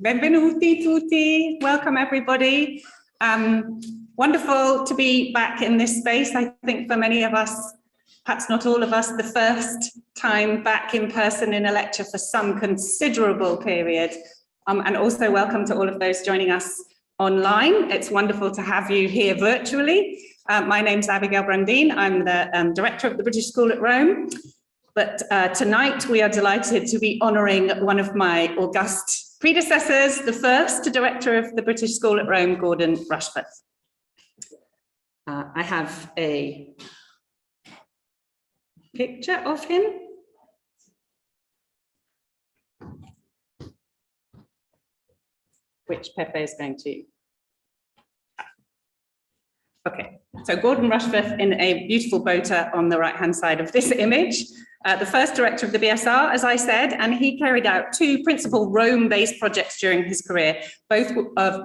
Benvenuti tutti, welcome everybody. Wonderful to be back in this space. I think for many of us, perhaps not all of us, the first time back in person in a lecture for some considerable period. And also welcome to all of those joining us online. It's wonderful to have you here virtually. My name's Abigail Brandine. I'm the director of the British School at Rome. But tonight we are delighted to be honouring one of my august predecessors, the first director of the British School at Rome, Gordon Rushforth. I have a picture of him. Which Pepe is going to. Okay, so Gordon Rushforth in a beautiful boater on the right-hand side of this image. The first director of the BSR, as I said, and he carried out two principal Rome-based projects during his career. Both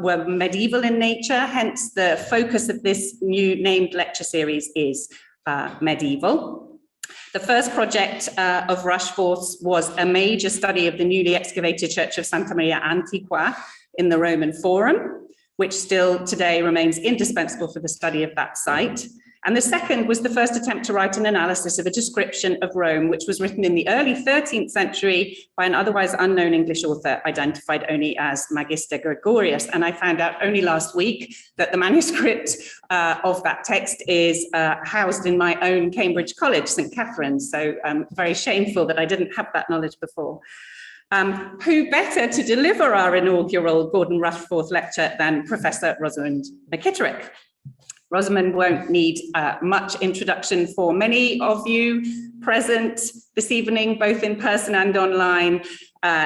were medieval in nature, hence the focus of this new named lecture series is medieval. The first project of Rushforth's was a major study of the newly excavated church of Santa Maria Antiqua in the Roman Forum, which still today remains indispensable for the study of that site. And the second was the first attempt to write an analysis of a description of Rome, which was written in the early 13th century by an otherwise unknown English author, identified only as Magister Gregorius. And I found out only last week that the manuscript of that text is housed in my own Cambridge College, St. Catherine's. So very shameful that I didn't have that knowledge before. Who better to deliver our inaugural Gordon Rushforth lecture than Professor Rosamond McKitterick? Rosamond won't need much introduction for many of you present this evening, both in person and online.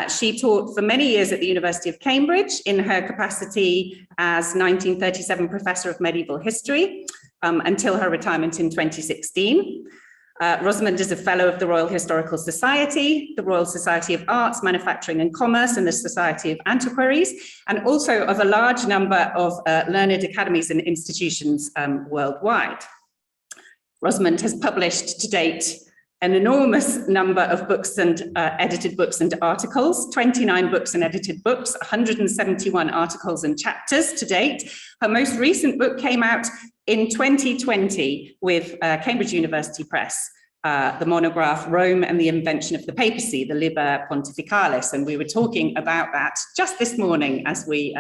She taught for many years at the University of Cambridge in her capacity as 1937 Professor of Medieval History until her retirement in 2016. Rosamond is a Fellow of the Royal Historical Society, the Royal Society of Arts, Manufacturing and Commerce, and the Society of Antiquaries, and also of a large number of learned academies and institutions worldwide. Rosamond has published to date an enormous number of books and edited books and articles, 29 books and edited books, 171 articles and chapters to date. Her most recent book came out in 2020 with Cambridge University Press, the monograph Rome and the Invention of the Papacy, the Liber Pontificalis. And we were talking about that just this morning as we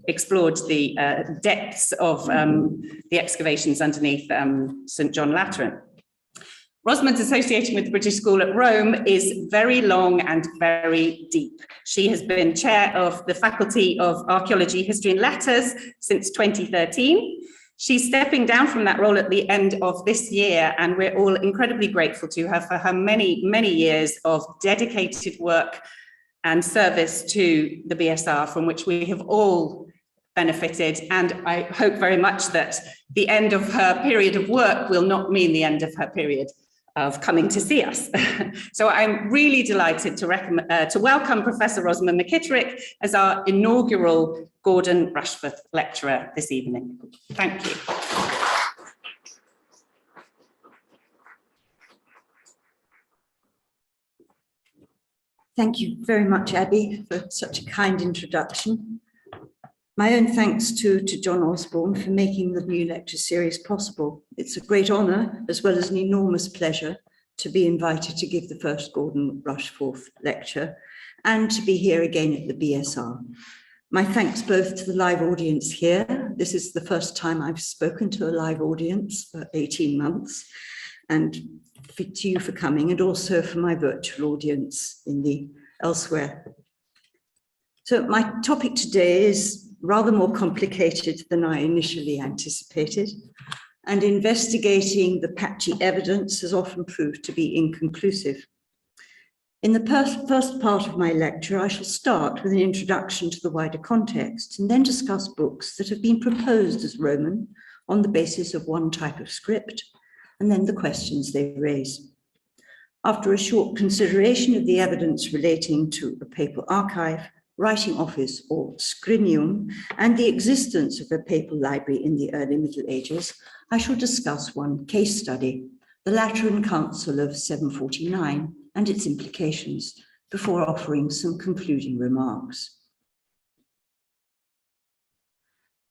explored the depths of the excavations underneath St. John Lateran. Rosamond's association with the British School at Rome is very long and very deep. She has been chair of the Faculty of Archaeology, History and Letters since 2013. She's stepping down from that role at the end of this year, and we're all incredibly grateful to her for her many, many years of dedicated work and service to the BSR, from which we have all benefited. And I hope very much that the end of her period of work will not mean the end of her period of coming to see us. So I'm really delighted to welcome Professor Rosamond McKitterick as our inaugural Gordon Rushforth lecturer this evening. Thank you. Thank you very much, Abby, for such a kind introduction. My own thanks to John Osborne for making the new lecture series possible. It's a great honour, as well as an enormous pleasure, to be invited to give the first Gordon Rushforth lecture and to be here again at the BSR. My thanks both to the live audience here. This is the first time I've spoken to a live audience for 18 months, and to you for coming, and also for my virtual audience in the elsewhere. So my topic today is rather more complicated than I initially anticipated, and investigating the patchy evidence has often proved to be inconclusive. In the first part of my lecture, I shall start with an introduction to the wider context and then discuss books that have been proposed as Roman on the basis of one type of script, and then the questions they raise. After a short consideration of the evidence relating to a papal archive, writing office or scrinium, and the existence of a papal library in the early Middle Ages, I shall discuss one case study, the Lateran Council of 749 and its implications, before offering some concluding remarks.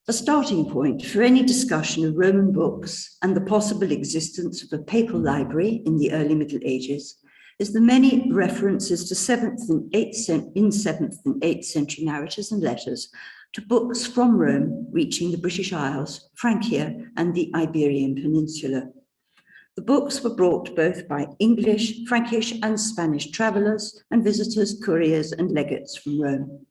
A starting point for any discussion of Roman books and the possible existence of a papal library in the early Middle Ages is the many references to 7th and 8th century narratives and letters to books from Rome reaching the British Isles, Francia, and the Iberian Peninsula. The books were brought both by English, Frankish, and Spanish travellers and visitors, couriers, and legates from Rome.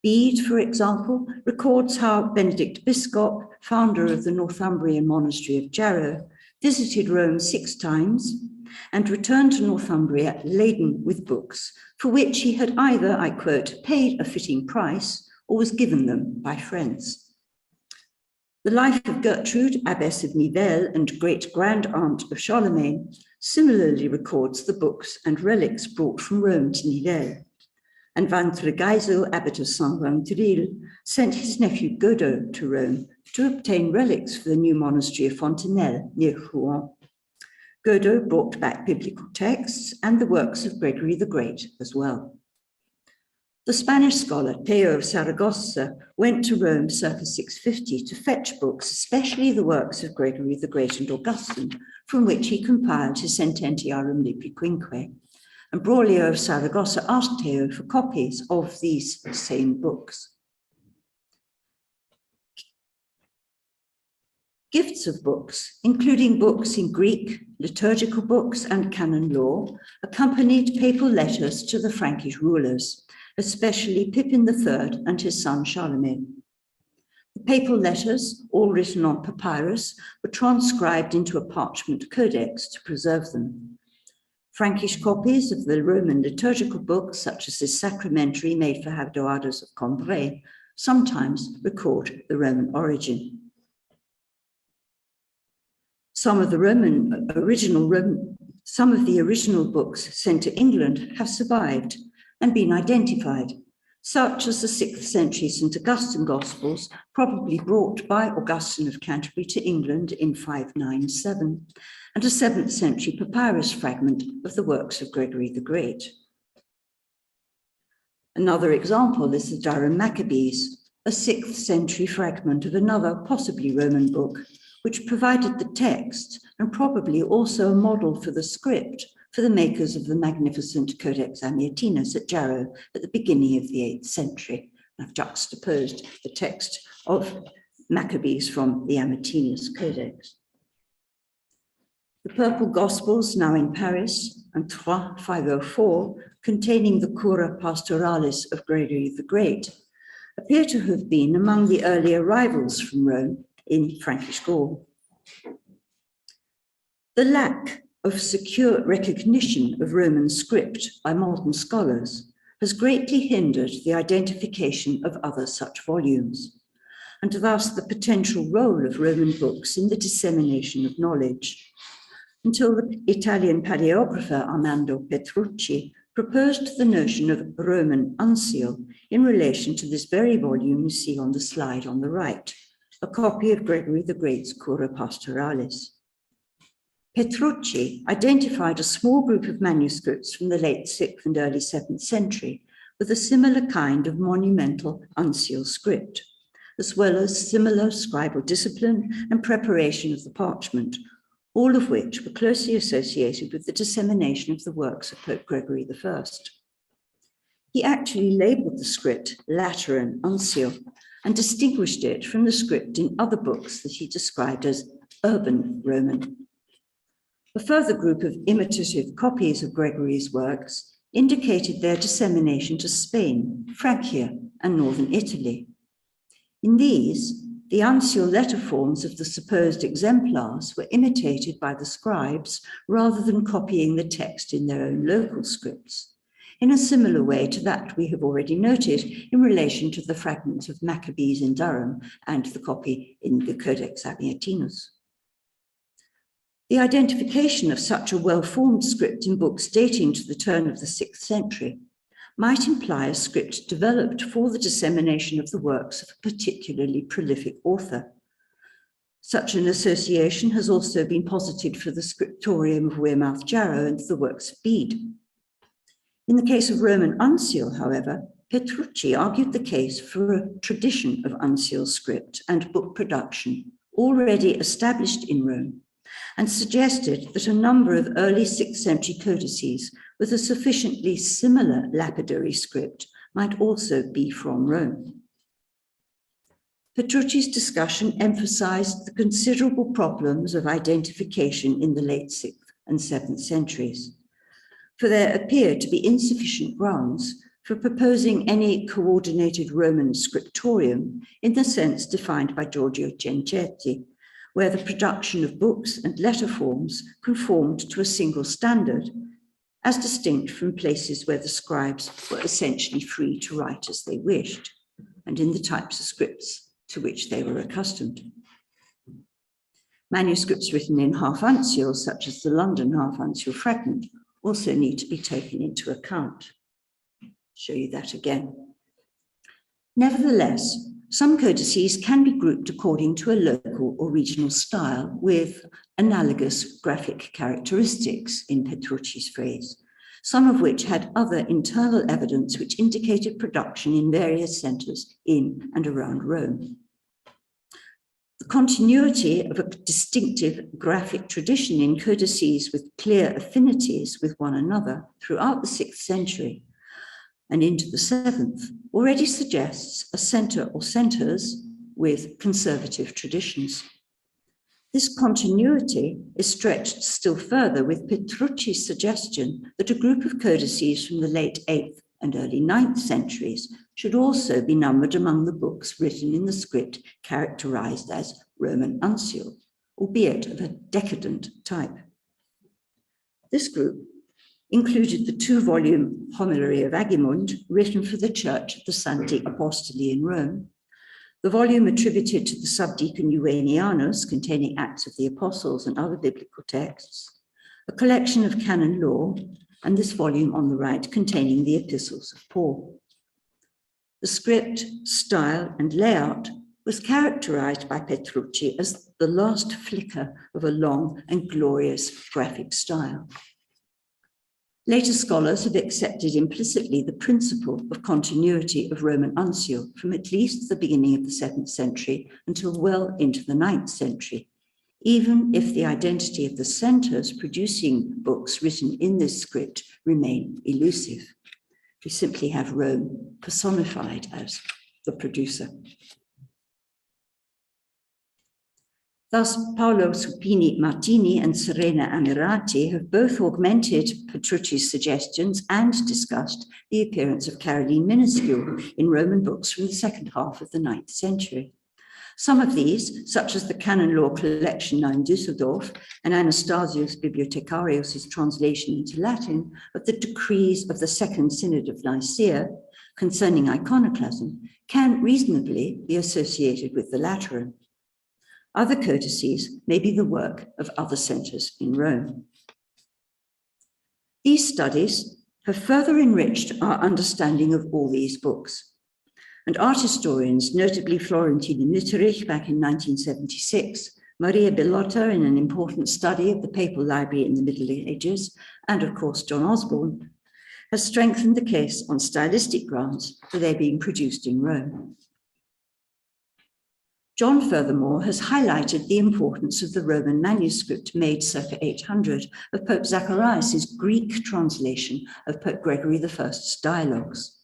Bede, for example, records how Benedict Biscop, founder of the Northumbrian monastery of Jarrow, visited Rome 6 times and returned to Northumbria laden with books, for which he had either, I quote, paid a fitting price or was given them by friends. The life of Gertrude, abbess of Nivelles and great-grand-aunt of Charlemagne, similarly records the books and relics brought from Rome to Nivelles. And Van Tregeiso, abbot of Saint-Venturil, sent his nephew Godot to Rome to obtain relics for the new monastery of Fontenelle near Rouen. Godot brought back biblical texts and the works of Gregory the Great as well. The Spanish scholar Theo of Saragossa went to Rome circa 650 to fetch books, especially the works of Gregory the Great and Augustine, from which he compiled his Sententiarum Libriquinque. And Braulio of Saragossa asked Theo for copies of these same books. Gifts of books, including books in Greek, liturgical books, and canon law, accompanied papal letters to the Frankish rulers, especially Pippin III and his son Charlemagne. The papal letters, all written on papyrus, were transcribed into a parchment codex to preserve them. Frankish copies of the Roman liturgical books, such as the sacramentary made for Havdoados of Cambrai, sometimes record the Roman origin. Some of the original books sent to England have survived and been identified, such as the 6th century St. Augustine Gospels, probably brought by Augustine of Canterbury to England in 597, and a 7th century papyrus fragment of the works of Gregory the Great. Another example is the Durham Maccabees, a 6th century fragment of another, possibly Roman book, which provided the text and probably also a model for the script for the makers of the magnificent Codex Amiatinus at Jarrow at the beginning of the 8th century. I've juxtaposed the text of Maccabees from the Amiatinus Codex. The Purple Gospels, now in Paris, and Troyes 504, containing the Cura Pastoralis of Gregory the Great, appear to have been among the early arrivals from Rome in Frankish Gaul. The lack of secure recognition of Roman script by modern scholars has greatly hindered the identification of other such volumes, and thus the potential role of Roman books in the dissemination of knowledge, until the Italian paleographer Armando Petrucci proposed the notion of Roman uncial in relation to this very volume you see on the slide on the right, a copy of Gregory the Great's Cura Pastoralis. Petrucci identified a small group of manuscripts from the late 6th and early 7th century with a similar kind of monumental uncial script, as well as similar scribal discipline and preparation of the parchment, all of which were closely associated with the dissemination of the works of Pope Gregory I. He actually labelled the script Lateran uncial and distinguished it from the script in other books that he described as urban Roman. A further group of imitative copies of Gregory's works indicated their dissemination to Spain, Francia, and northern Italy. In these, the uncial letter forms of the supposed exemplars were imitated by the scribes rather than copying the text in their own local scripts, in a similar way to that we have already noted in relation to the fragments of Maccabees in Durham and the copy in the Codex Amiatinus. The identification of such a well-formed script in books dating to the turn of the 6th century might imply a script developed for the dissemination of the works of a particularly prolific author. Such an association has also been posited for the scriptorium of Wearmouth Jarrow and the works of Bede. In the case of Roman uncial, however, Petrucci argued the case for a tradition of uncial script and book production already established in Rome, and suggested that a number of early 6th century codices with a sufficiently similar lapidary script might also be from Rome. Petrucci's discussion emphasized the considerable problems of identification in the late 6th and 7th centuries, for there appeared to be insufficient grounds for proposing any coordinated Roman scriptorium in the sense defined by Giorgio Cencetti, where the production of books and letter forms conformed to a single standard, as distinct from places where the scribes were essentially free to write as they wished, and in the types of scripts to which they were accustomed. Manuscripts written in half uncials, such as the London half uncial fragment, also need to be taken into account. Show you that again. Nevertheless, some codices can be grouped according to a local or regional style with analogous graphic characteristics, in Petrucci's phrase, some of which had other internal evidence which indicated production in various centres in and around Rome. The continuity of a distinctive graphic tradition in codices with clear affinities with one another throughout the 6th century and into the 7th already suggests a centre or centres with conservative traditions. This continuity is stretched still further with Petrucci's suggestion that a group of codices from the late 8th and early 9th centuries should also be numbered among the books written in the script characterized as Roman uncial, albeit of a decadent type. This group included the 2-volume Homily of Agimund, written for the Church of the Sancti Apostoli in Rome, the volume attributed to the subdeacon Eugenianus, containing Acts of the Apostles and other biblical texts, a collection of canon law, and this volume on the right containing the epistles of Paul. The script, style, and layout was characterized by Petrucci as the last flicker of a long and glorious graphic style. Later scholars have accepted implicitly the principle of continuity of Roman uncial from at least the beginning of the 7th century until well into the 9th century, even if the identity of the centres producing books written in this script remain elusive. We simply have Rome personified as the producer. Thus, Paolo Supini Martini and Serena Amirati have both augmented Petrucci's suggestions and discussed the appearance of Caroline minuscule in Roman books from the second half of the 9th century. Some of these, such as the canon law collection now in Düsseldorf and Anastasius Bibliothecarius' translation into Latin of the decrees of the Second Synod of Nicaea concerning iconoclasm, can reasonably be associated with the Lateran. Other codices may be the work of other centres in Rome. These studies have further enriched our understanding of all these books, and art historians, notably Florentin McKitterick back in 1976, Maria Bellotta in an important study of the Papal Library in the Middle Ages, and of course John Osborne, has strengthened the case on stylistic grounds for their being produced in Rome. John, furthermore, has highlighted the importance of the Roman manuscript made circa 800 of Pope Zacharias' Greek translation of Pope Gregory I's dialogues.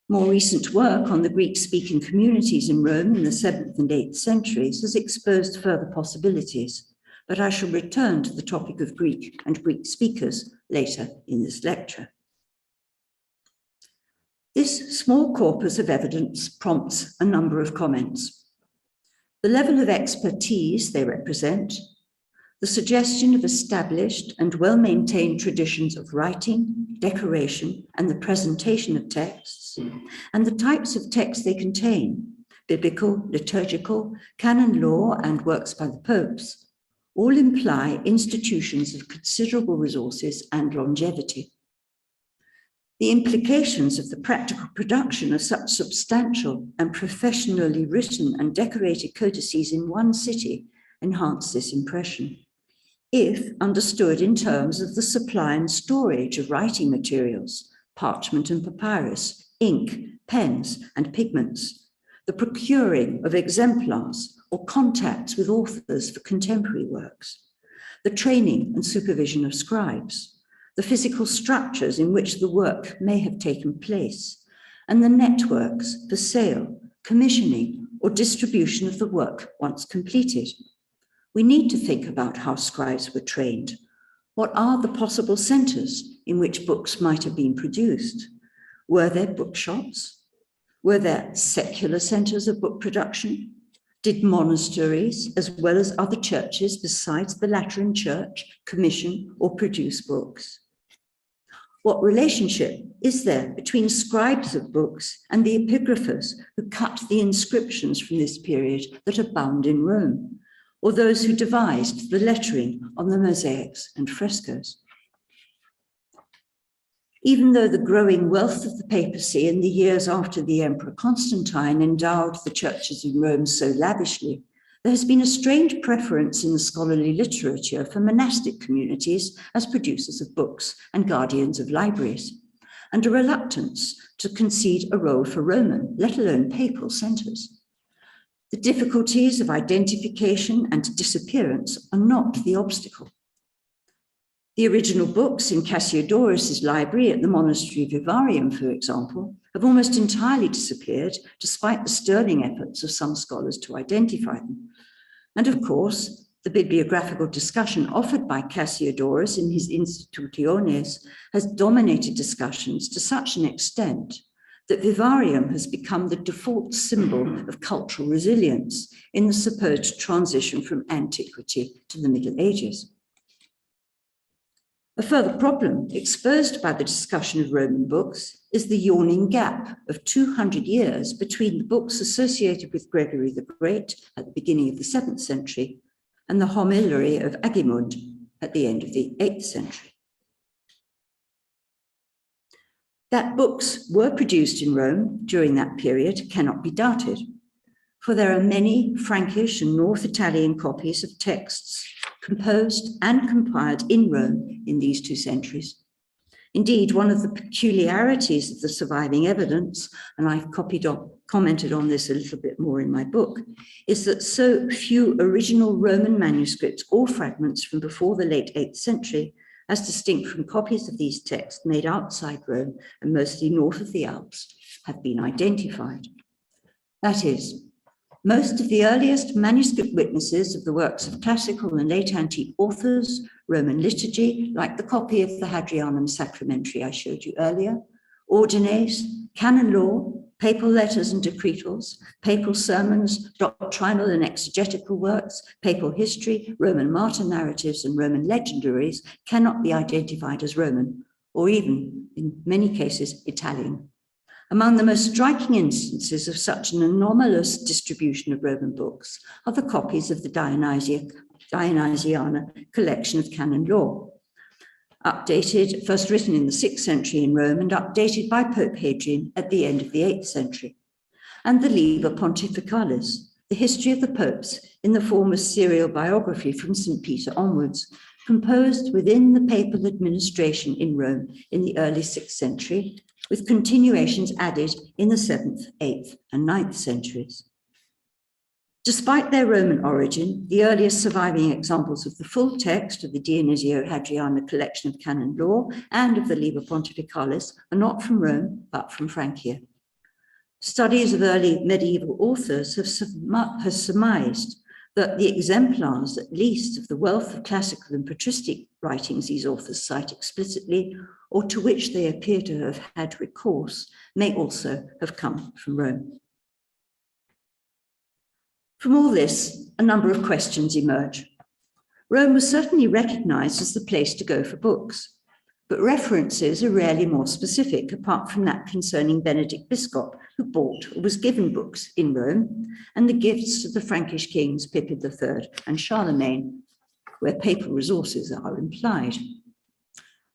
More recent work on the Greek-speaking communities in Rome in the 7th and 8th centuries has exposed further possibilities, but I shall return to the topic of Greek and Greek speakers later in this lecture. This small corpus of evidence prompts a number of comments. The level of expertise they represent, the suggestion of established and well-maintained traditions of writing, decoration, and the presentation of texts, and the types of texts they contain, biblical, liturgical, canon law, and works by the popes, all imply institutions of considerable resources and longevity. The implications of the practical production of such substantial and professionally written and decorated codices in one city enhance this impression, if understood in terms of the supply and storage of writing materials, parchment and papyrus, ink, pens, and pigments, the procuring of exemplars or contacts with authors for contemporary works, the training and supervision of scribes, the physical structures in which the work may have taken place, and the networks for sale, commissioning, or distribution of the work once completed. We need to think about how scribes were trained. What are the possible centres in which books might have been produced? Were there bookshops? Were there secular centres of book production? Did monasteries, as well as other churches besides the Lateran Church, commission or produce books? What relationship is there between scribes of books and the epigraphers who cut the inscriptions from this period that abound in Rome, or those who devised the lettering on the mosaics and frescoes? Even though the growing wealth of the papacy in the years after the Emperor Constantine endowed the churches in Rome so lavishly, there has been a strange preference in the scholarly literature for monastic communities as producers of books and guardians of libraries, and a reluctance to concede a role for Roman, let alone papal centres. The difficulties of identification and disappearance are not the obstacle. The original books in Cassiodorus' library at the monastery of Iberian, for example, have almost entirely disappeared, despite the sterling efforts of some scholars to identify them. And of course, the bibliographical discussion offered by Cassiodorus in his Institutiones has dominated discussions to such an extent that vivarium has become the default symbol of cultural resilience in the supposed transition from antiquity to the Middle Ages. A further problem exposed by the discussion of Roman books is the yawning gap of 200 years between the books associated with Gregory the Great at the beginning of the 7th century and the homilary of Agimund at the end of the 8th century. That books were produced in Rome during that period cannot be doubted, for there are many Frankish and North Italian copies of texts composed and compiled in Rome in these 2 centuries. Indeed, one of the peculiarities of the surviving evidence, and I've commented on this a little bit more in my book, is that so few original Roman manuscripts or fragments from before the late 8th century, as distinct from copies of these texts made outside Rome and mostly north of the Alps, have been identified. That is, most of the earliest manuscript witnesses of the works of classical and late antique authors, Roman liturgy, like the copy of the Hadrianum Sacramentary I showed you earlier, ordines, canon law, papal letters and decretals, papal sermons, doctrinal and exegetical works, papal history, Roman martyr narratives, and Roman legendaries cannot be identified as Roman, or even, in many cases, Italian. Among the most striking instances of such an anomalous distribution of Roman books are the copies of the Dionysiana collection of canon law, updated, first written in the 6th century in Rome and updated by Pope Hadrian at the end of the 8th century, and the Liber Pontificalis, the history of the popes in the form of serial biography from St. Peter onwards, composed within the papal administration in Rome in the early 6th century, with continuations added in the 7th, 8th, and 9th centuries. Despite their Roman origin, the earliest surviving examples of the full text of the Dionysio-Hadriana collection of canon law and of the Liber Pontificalis are not from Rome, but from Francia. Studies of early medieval authors have surmised that the exemplars, at least, of the wealth of classical and patristic writings these authors cite explicitly, or to which they appear to have had recourse, may also have come from Rome. From all this, a number of questions emerge. Rome was certainly recognized as the place to go for books, but references are rarely more specific, apart from that concerning Benedict Biscop, who bought or was given books in Rome, and the gifts to the Frankish kings Pippin III and Charlemagne, where papal resources are implied.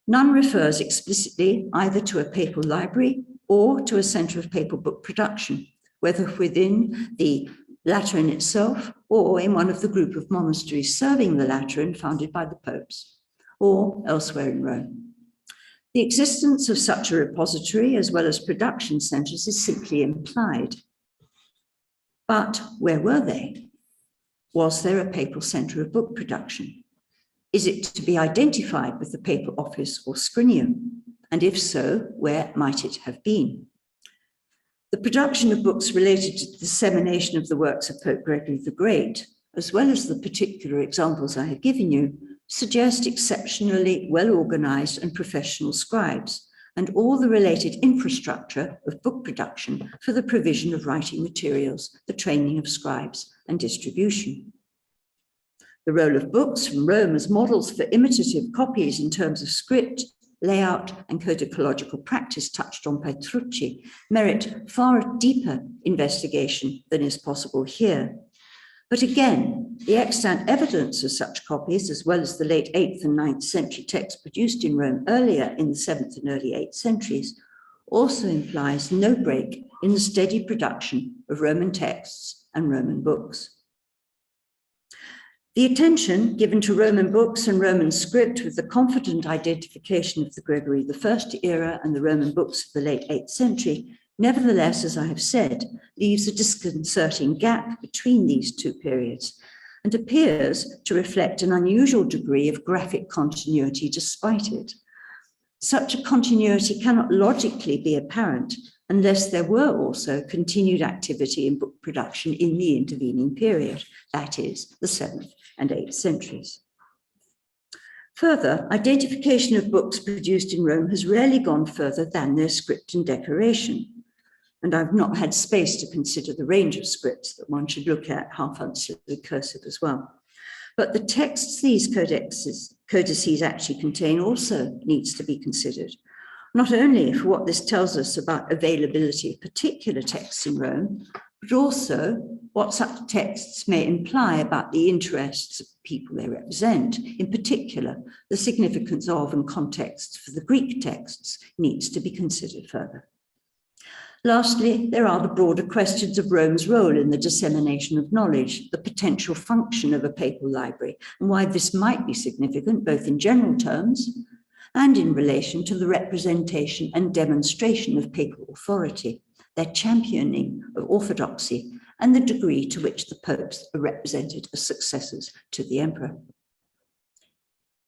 None refers explicitly either to a papal library or to a centre of papal book production, whether within the Lateran itself or in one of the group of monasteries serving the Lateran founded by the popes, or elsewhere in Rome. The existence of such a repository as well as production centres is simply implied. But where were they? Was there a papal centre of book production? Is it to be identified with the papal office or scrinium? And if so, where might it have been? The production of books related to the dissemination of the works of Pope Gregory the Great, as well as the particular examples I have given you, suggest exceptionally well-organised and professional scribes, and all the related infrastructure of book production for the provision of writing materials, the training of scribes, and distribution. The role of books from Rome as models for imitative copies in terms of script, layout, and codicological practice touched on by Trucci merit far deeper investigation than is possible here. But again, the extant evidence of such copies, as well as the late 8th and 9th century texts produced in Rome earlier in the 7th and early 8th centuries, also implies no break in the steady production of Roman texts and Roman books. The attention given to Roman books and Roman script with the confident identification of the Gregory I era and the Roman books of the late 8th century, nevertheless, as I have said, leaves a disconcerting gap between these two periods and appears to reflect an unusual degree of graphic continuity despite it. Such a continuity cannot logically be apparent unless there were also continued activity in book production in the intervening period, that is, the 7th and 8th centuries. Further, identification of books produced in Rome has rarely gone further than their script and decoration. And I've not had space to consider the range of scripts that one should look at, half uncertain cursive as well. But the texts these codices actually contain also needs to be considered, not only for what this tells us about availability of particular texts in Rome, but also what such texts may imply about the interests of people they represent. In particular, the significance of and context for the Greek texts needs to be considered further. Lastly, there are the broader questions of Rome's role in the dissemination of knowledge, the potential function of a papal library, and why this might be significant both in general terms and in relation to the representation and demonstration of papal authority, their championing of orthodoxy, and the degree to which the popes are represented as successors to the emperor.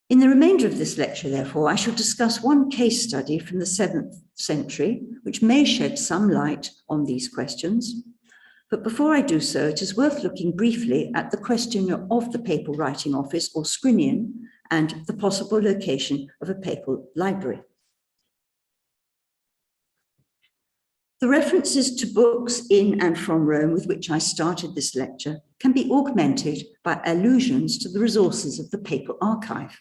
In the remainder of this lecture, therefore, I shall discuss one case study from the 7th century, which may shed some light on these questions. But before I do so, it is worth looking briefly at the question of the papal writing office or scrinium and the possible location of a papal library. The references to books in and from Rome with which I started this lecture can be augmented by allusions to the resources of the papal archive.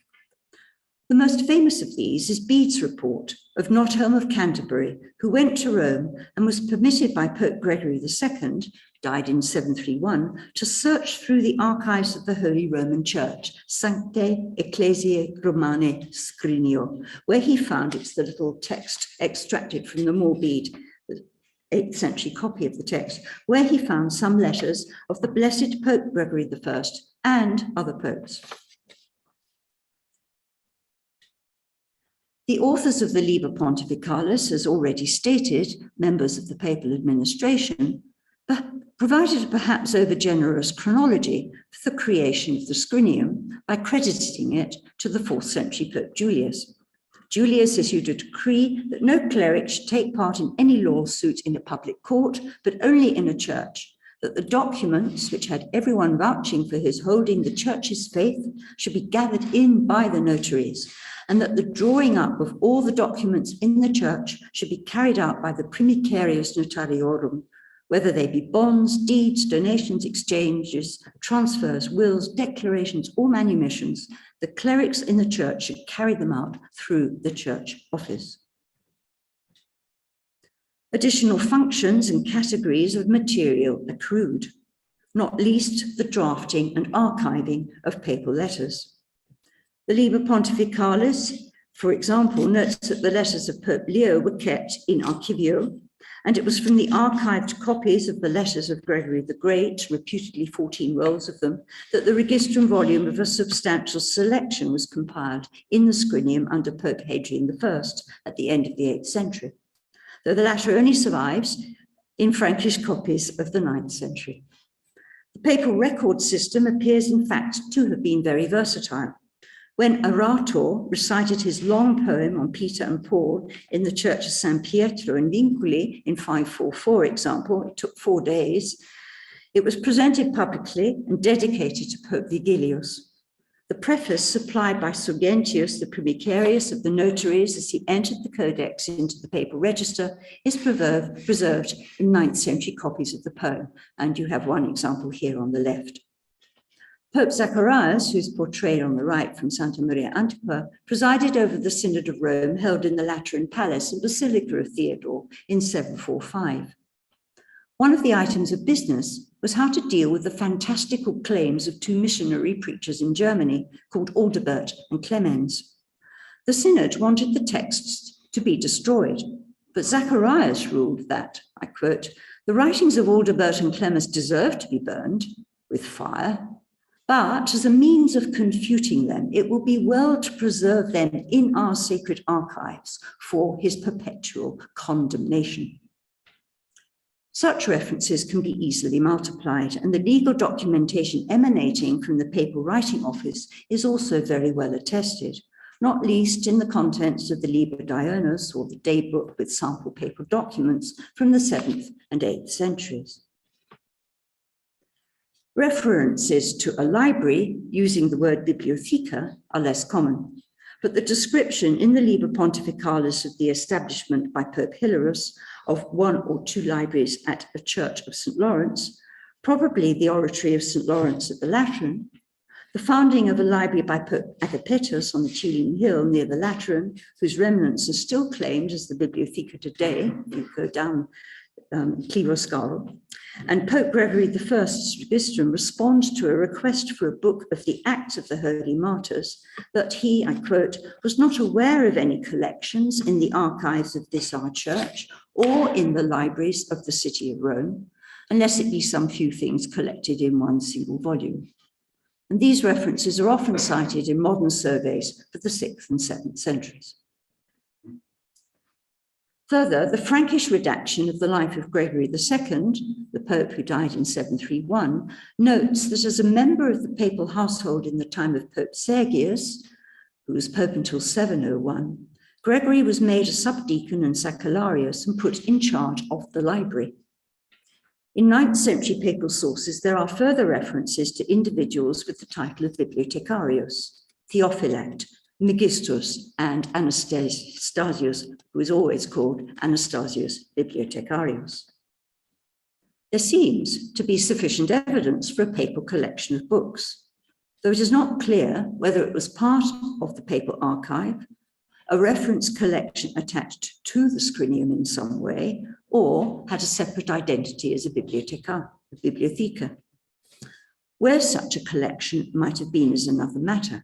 The most famous of these is Bede's report of Nothelm of Canterbury, who went to Rome and was permitted by Pope Gregory II, died in 731, to search through the archives of the Holy Roman Church, Sanctae Ecclesiae Romanae Scrinio, where he found, it's the little text extracted from the more Bede, the 8th century copy of the text, where he found some letters of the blessed Pope Gregory I and other popes. The authors of the Liber Pontificalis, as already stated, members of the papal administration, provided a perhaps overgenerous chronology for the creation of the scrinium by crediting it to the 4th century Pope Julius. Julius issued a decree that no cleric should take part in any lawsuit in a public court, but only in a church, that the documents, which had everyone vouching for his holding the church's faith, should be gathered in by the notaries, and that the drawing up of all the documents in the church should be carried out by the primicarius notariorum, whether they be bonds, deeds, donations, exchanges, transfers, wills, declarations, or manumissions. The clerics in the church should carry them out through the church office. Additional functions and categories of material accrued, not least the drafting and archiving of papal letters. The Liber Pontificalis, for example, notes that the letters of Pope Leo were kept in archivio, And it was from the archived copies of the letters of Gregory the Great, reputedly 14 rolls of them, that the registrum volume of a substantial selection was compiled in the Scrinium under Pope Hadrian I at the end of the 8th century, though the latter only survives in Frankish copies of the 9th century. The papal record system appears, in fact, to have been very versatile. When Arator recited his long poem on Peter and Paul in the church of San Pietro in Vinculi in 544, for example, it took 4 days, it was presented publicly and dedicated to Pope Vigilius. The preface supplied by Surgentius, the primicarius of the notaries as he entered the codex into the papal register, is preserved in 9th century copies of the poem, and you have one example here on the left. Pope Zacharias, who's portrayed on the right from Santa Maria Antiqua, presided over the Synod of Rome held in the Lateran Palace and Basilica of Theodore in 745. One of the items of business was how to deal with the fantastical claims of 2 missionary preachers in Germany called Aldebert and Clemens. The Synod wanted the texts to be destroyed, but Zacharias ruled that, I quote, "The writings of Aldebert and Clemens deserve to be burned with fire, but as a means of confuting them, it will be well to preserve them in our sacred archives for his perpetual condemnation." Such references can be easily multiplied, and the legal documentation emanating from the papal writing office is also very well attested, not least in the contents of the Liber Diurnus, or the daybook with sample papal documents from the 7th and 8th centuries. References to a library using the word bibliotheca are less common, but the description in the Liber Pontificalis of the establishment by Pope Hilarus of 1 or 2 libraries at a church of St. Lawrence, probably the oratory of St. Lawrence at the Lateran, the founding of a library by Pope Agapetus on the Tuline Hill near the Lateran, whose remnants are still claimed as the bibliotheca today, if you go down Clivoscalo, and Pope Gregory I's registrum respond to a request for a book of the Acts of the Holy Martyrs, but he, I quote, "was not aware of any collections in the archives of this our church or in the libraries of the city of Rome, unless it be some few things collected in one single volume." And these references are often cited in modern surveys for the 6th and 7th centuries. Further, the Frankish redaction of the life of Gregory II, the Pope who died in 731, notes that as a member of the papal household in the time of Pope Sergius, who was Pope until 701, Gregory was made a subdeacon and sacrarius and put in charge of the library. In 9th century papal sources, there are further references to individuals with the title of bibliothecarius, Theophylact, Megistus, and Anastasius, who is always called Anastasius Bibliothecarius. There seems to be sufficient evidence for a papal collection of books, though it is not clear whether it was part of the papal archive, a reference collection attached to the Scrinium in some way, or had a separate identity as a bibliotheca. Where such a collection might have been is another matter.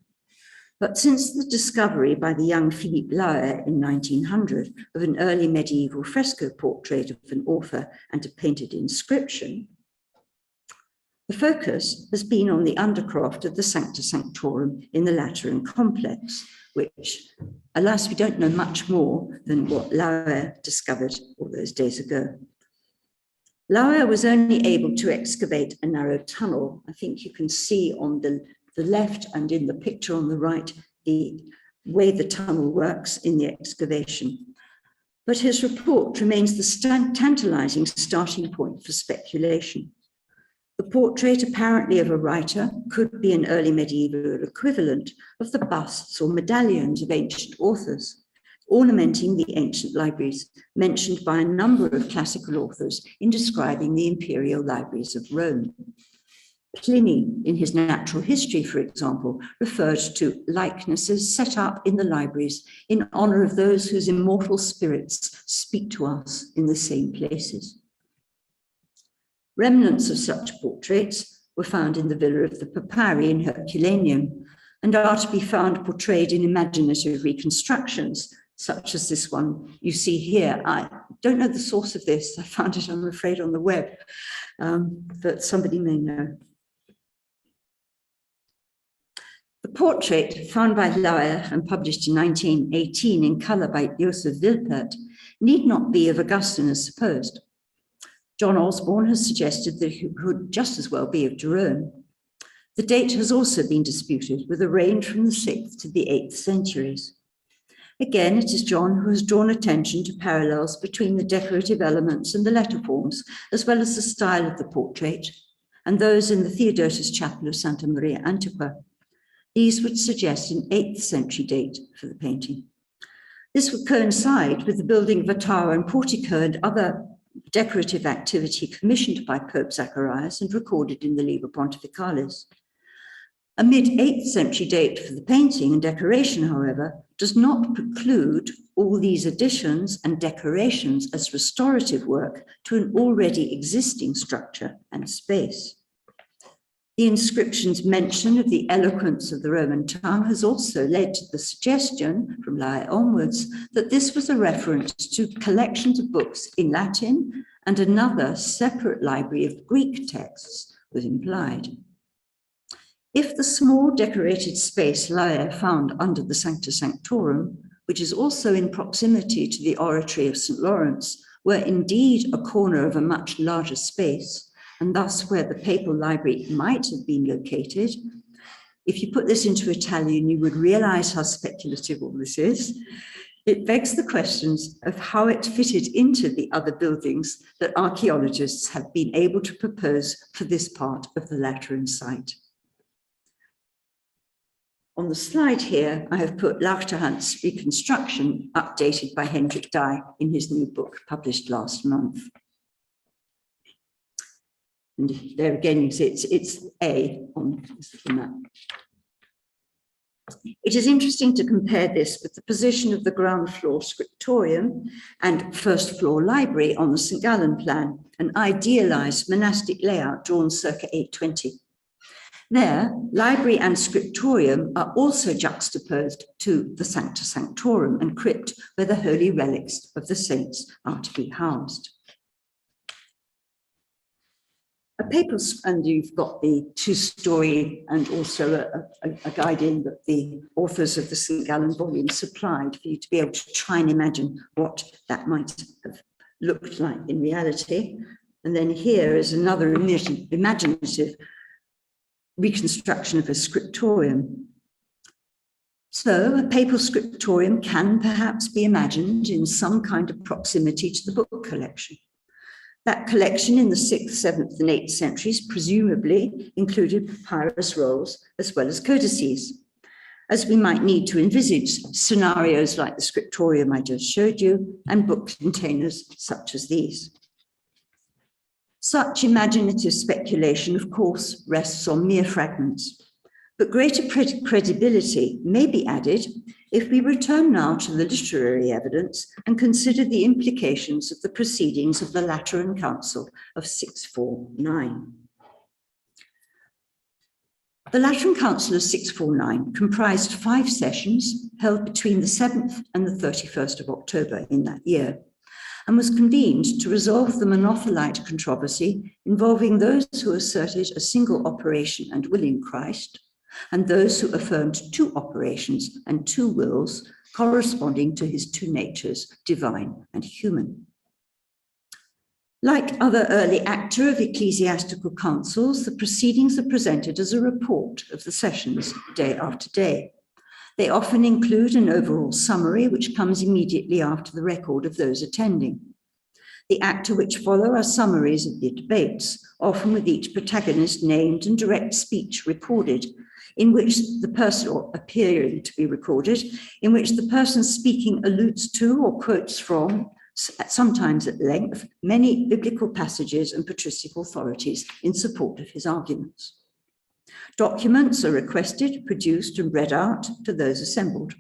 But since the discovery by the young Philippe Lauer in 1900 of an early medieval fresco portrait of an author and a painted inscription, the focus has been on the undercroft of the Sancta Sanctorum in the Lateran complex, which, alas, we don't know much more than what Lauer discovered all those days ago. Lauer was only able to excavate a narrow tunnel. I think you can see on the left and in the picture on the right, the way the tunnel works in the excavation. But his report remains the tantalizing starting point for speculation. The portrait, apparently of a writer, could be an early medieval equivalent of the busts or medallions of ancient authors, ornamenting the ancient libraries mentioned by a number of classical authors in describing the imperial libraries of Rome. Pliny, in his Natural History, for example, referred to likenesses set up in the libraries in honor of those whose immortal spirits speak to us in the same places. Remnants of such portraits were found in the villa of the Papyri in Herculaneum and are to be found portrayed in imaginative reconstructions, such as this one you see here. don't know the source of this. I found it, I'm afraid, on the web, but somebody may know. The portrait found by Lauer and published in 1918 in colour by Joseph Wilpert need not be of Augustine as supposed. John Osborne has suggested that it could just as well be of Jerome. The date has also been disputed, with a range from the 6th to the 8th centuries. Again, it is John who has drawn attention to parallels between the decorative elements and the letter forms, as well as the style of the portrait, and those in the Theodotus Chapel of Santa Maria Antiqua. These would suggest an 8th century date for the painting. This would coincide with the building of a tower and portico and other decorative activity commissioned by Pope Zacharias and recorded in the Liber Pontificalis. A mid-8th century date for the painting and decoration, however, does not preclude all these additions and decorations as restorative work to an already existing structure and space. The inscription's mention of the eloquence of the Roman tongue has also led to the suggestion, from Lai onwards, that this was a reference to collections of books in Latin, and another separate library of Greek texts was implied. If the small decorated space Lai found under the Sancta Sanctorum, which is also in proximity to the oratory of St. Lawrence, were indeed a corner of a much larger space, and thus where the papal library might have been located, if you put this into Italian, you would realize how speculative all this is. It begs the questions of how it fitted into the other buildings that archaeologists have been able to propose for this part of the Lateran site. On the slide here, I have put Lauterhand's reconstruction, updated by Hendrik Dye in his new book published last month. And there again, you see it's A on the map. It is interesting to compare this with the position of the ground floor scriptorium and first floor library on the St. Gallen plan, an idealized monastic layout drawn circa 820. There, library and scriptorium are also juxtaposed to the Sancta Sanctorum and crypt, where the holy relics of the saints are to be housed. A paper, and you've got the two-story and also a guide-in that the authors of the St. Gallen volume supplied for you to be able to try and imagine what that might have looked like in reality. And then here is another imaginative reconstruction of a scriptorium. So a papal scriptorium can perhaps be imagined in some kind of proximity to the book collection. That collection in the 6th, 7th and 8th centuries presumably included papyrus rolls as well as codices, as we might need to envisage scenarios like the scriptorium I just showed you and book containers such as these. Such imaginative speculation, of course, rests on mere fragments, but greater credibility may be added if we return now to the literary evidence and consider the implications of the proceedings of the Lateran Council of 649. The Lateran Council of 649 comprised 5 sessions held between the 7th and the 31st of October in that year, and was convened to resolve the monothelite controversy involving those who asserted a single operation and will in Christ, and those who affirmed 2 operations and 2 wills corresponding to his 2 natures, divine and human. Like other early acta of ecclesiastical councils, the proceedings are presented as a report of the sessions day after day. They often include an overall summary which comes immediately after the record of those attending. The acta which follow are summaries of the debates, often with each protagonist named and direct speech recorded, in which the person, or appearing to be recorded, in which the person speaking alludes to or quotes from, sometimes at length, many biblical passages and patristic authorities in support of his arguments. Documents are requested, produced and read out to those assembled.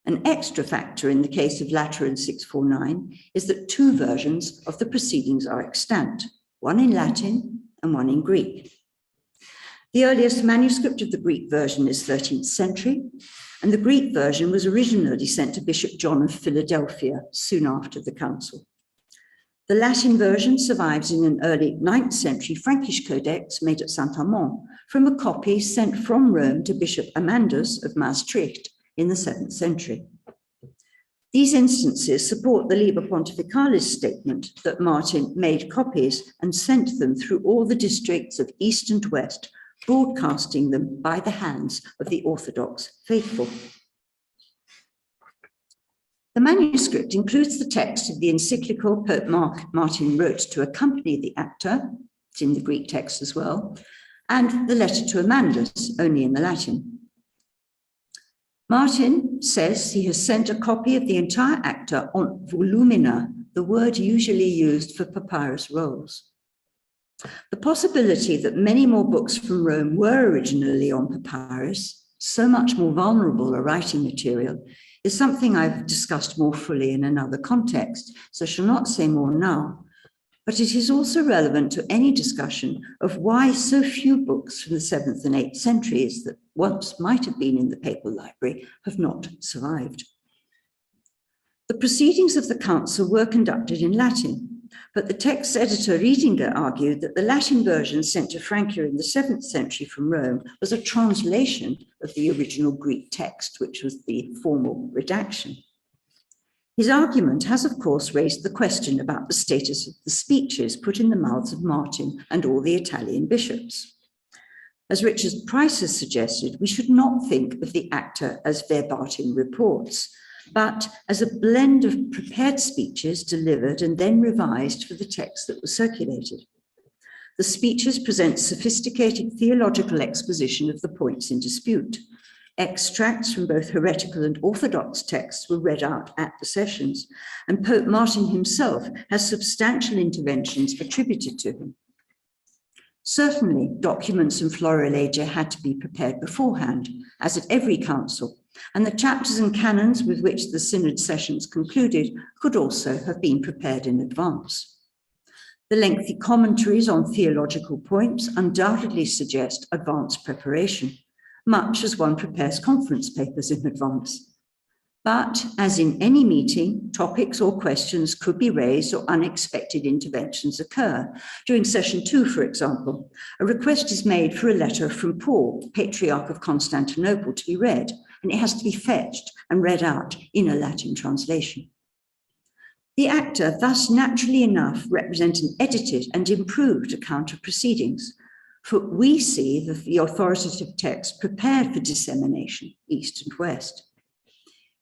An extra factor in the case of Lateran 649 is that 2 versions of the proceedings are extant, one in Latin and one in Greek. The earliest manuscript of the Greek version is 13th century, and the Greek version was originally sent to Bishop John of Philadelphia soon after the council. The Latin version survives in an early 9th century Frankish codex made at Saint-Amand from a copy sent from Rome to Bishop Amandus of Maastricht in the 7th century. These instances support the Liber Pontificalis statement that Martin made copies and sent them through all the districts of East and West, broadcasting them by the hands of the Orthodox faithful. The manuscript includes the text of the encyclical Pope Martin wrote to accompany the acta, it's in the Greek text as well, and the letter to Amandus, only in the Latin. Martin says he has sent a copy of the entire acta on volumina, the word usually used for papyrus rolls. The possibility that many more books from Rome were originally on papyrus, so much more vulnerable a writing material, is something I've discussed more fully in another context, so I shall not say more now. But it is also relevant to any discussion of why so few books from the 7th and 8th centuries that once might have been in the papal library have not survived. The proceedings of the council were conducted in Latin, but the text editor Riedinger argued that the Latin version sent to Francia in the 7th century from Rome was a translation of the original Greek text, which was the formal redaction. His argument has, of course, raised the question about the status of the speeches put in the mouths of Martin and all the Italian bishops. As Richard Price has suggested, we should not think of the acta as verbatim reports, but as a blend of prepared speeches delivered and then revised for the text that was circulated. The speeches present sophisticated theological exposition of the points in dispute. Extracts from both heretical and orthodox texts were read out at the sessions, and Pope Martin himself has substantial interventions attributed to him. Certainly, documents and florilegia had to be prepared beforehand, as at every council, and the chapters and canons with which the synod sessions concluded could also have been prepared in advance. The lengthy commentaries on theological points undoubtedly suggest advanced preparation, much as one prepares conference papers in advance. But as in any meeting, topics or questions could be raised or unexpected interventions occur. During session 2, for example, a request is made for a letter from Paul, Patriarch of Constantinople, to be read, and it has to be fetched and read out in a Latin translation. The acta thus naturally enough represent an edited and improved account of proceedings, for we see the authoritative text prepared for dissemination, east and west.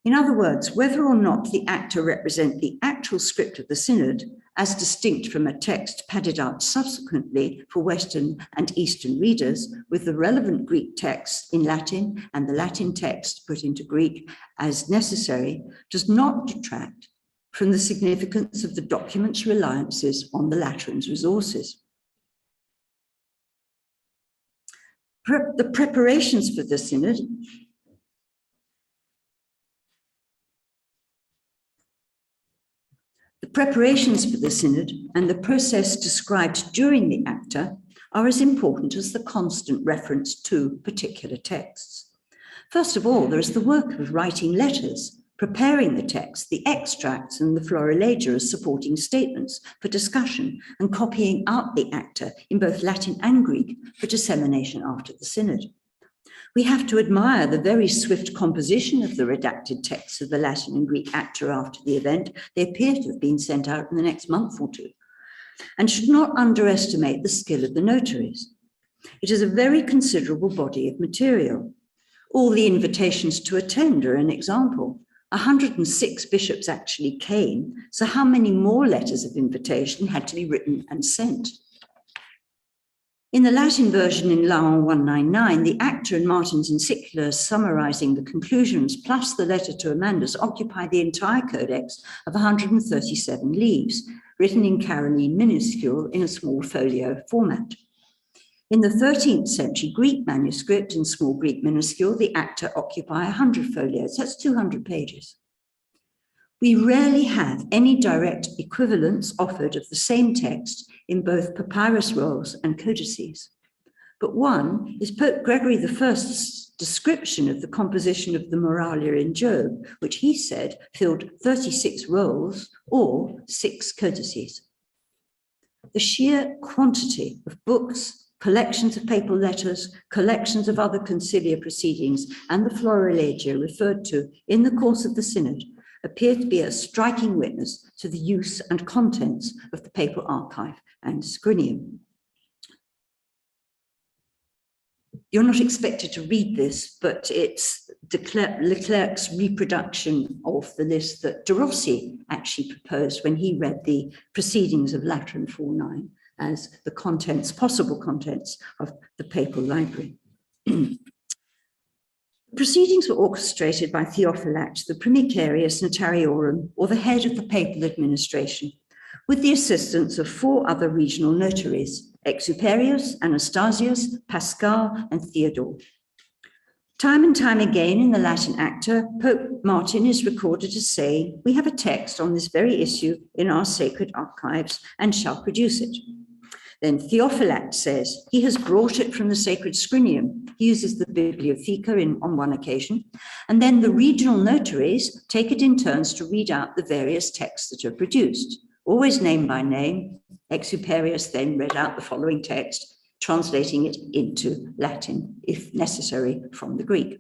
In other words, whether or not the acta represent the actual script of the synod, as distinct from a text padded out subsequently for Western and Eastern readers with the relevant Greek text in Latin and the Latin text put into Greek as necessary, does not detract from the significance of the document's reliances on the Lateran's resources. The preparations for the synod and the process described during the acta are as important as the constant reference to particular texts. First of all, there is the work of writing letters, preparing the text, the extracts and the florilegia as supporting statements for discussion, and copying out the acta in both Latin and Greek for dissemination after the synod. We have to admire the very swift composition of the redacted texts of the Latin and Greek acta after the event. They appear to have been sent out in the next month or two, and should not underestimate the skill of the notaries. It is a very considerable body of material. All the invitations to attend are an example. 106 bishops actually came, so how many more letters of invitation had to be written and sent? In the Latin version in Laon 199, the acta and Martin's encyclical summarizing the conclusions plus the letter to Amandus occupy the entire codex of 137 leaves, written in Caroline minuscule in a small folio format. In the 13th century Greek manuscript in small Greek minuscule, the acta occupy 100 folios, that's 200 pages. We rarely have any direct equivalents offered of the same text in both papyrus rolls and codices. But one is Pope Gregory I's description of the composition of the Moralia in Job, which he said filled 36 rolls or 6 codices. the sheer quantity of books, collections of papal letters, collections of other conciliar proceedings, and the Florilegia referred to in the course of the synod appear to be a striking witness to the use and contents of the papal archive and scrinium. You're not expected to read this, but it's Leclerc's reproduction of the list that De Rossi actually proposed when he read the proceedings of Lateran 4.9 as the contents, possible contents of the papal library. Proceedings were orchestrated by Theophylact, the primicarius notariorum, or the head of the papal administration, with the assistance of 4 other regional notaries, Exuperius, Anastasius, Pascal, and Theodore. Time and time again in the Latin Acta, Pope Martin is recorded as saying, "We have a text on this very issue in our sacred archives and shall produce it." Then Theophylact says he has brought it from the sacred scrinium. He uses the bibliotheca on one occasion, and then the regional notaries take it in turns to read out the various texts that are produced, always name by name. Exuperius then read out the following text, translating it into Latin, if necessary, from the Greek.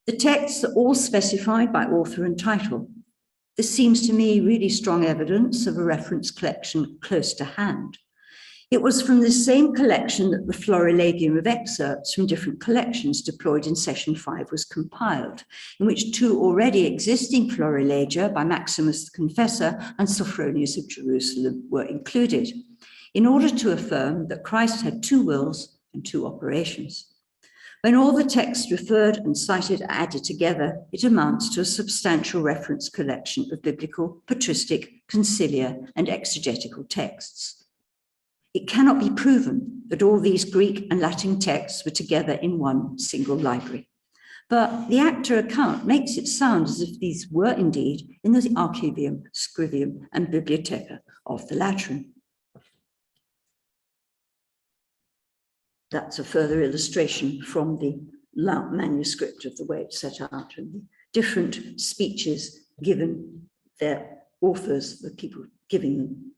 The texts are all specified by author and title. This seems to me really strong evidence of a reference collection close to hand. It was from this same collection that the Florilegium of excerpts from different collections deployed in session 5 was compiled, in which 2 already existing Florilegia by Maximus the Confessor and Sophronius of Jerusalem were included, in order to affirm that Christ had 2 wills and 2 operations. When all the texts referred and cited are added together, it amounts to a substantial reference collection of biblical, patristic, conciliar, and exegetical texts. It cannot be proven that all these Greek and Latin texts were together in one single library, but the Acta account makes it sound as if these were indeed in the Archivium, Scrivium, and Bibliotheca of the Lateran. That's a further illustration from the manuscript of the way it's set out and the different speeches given their authors, the people giving them.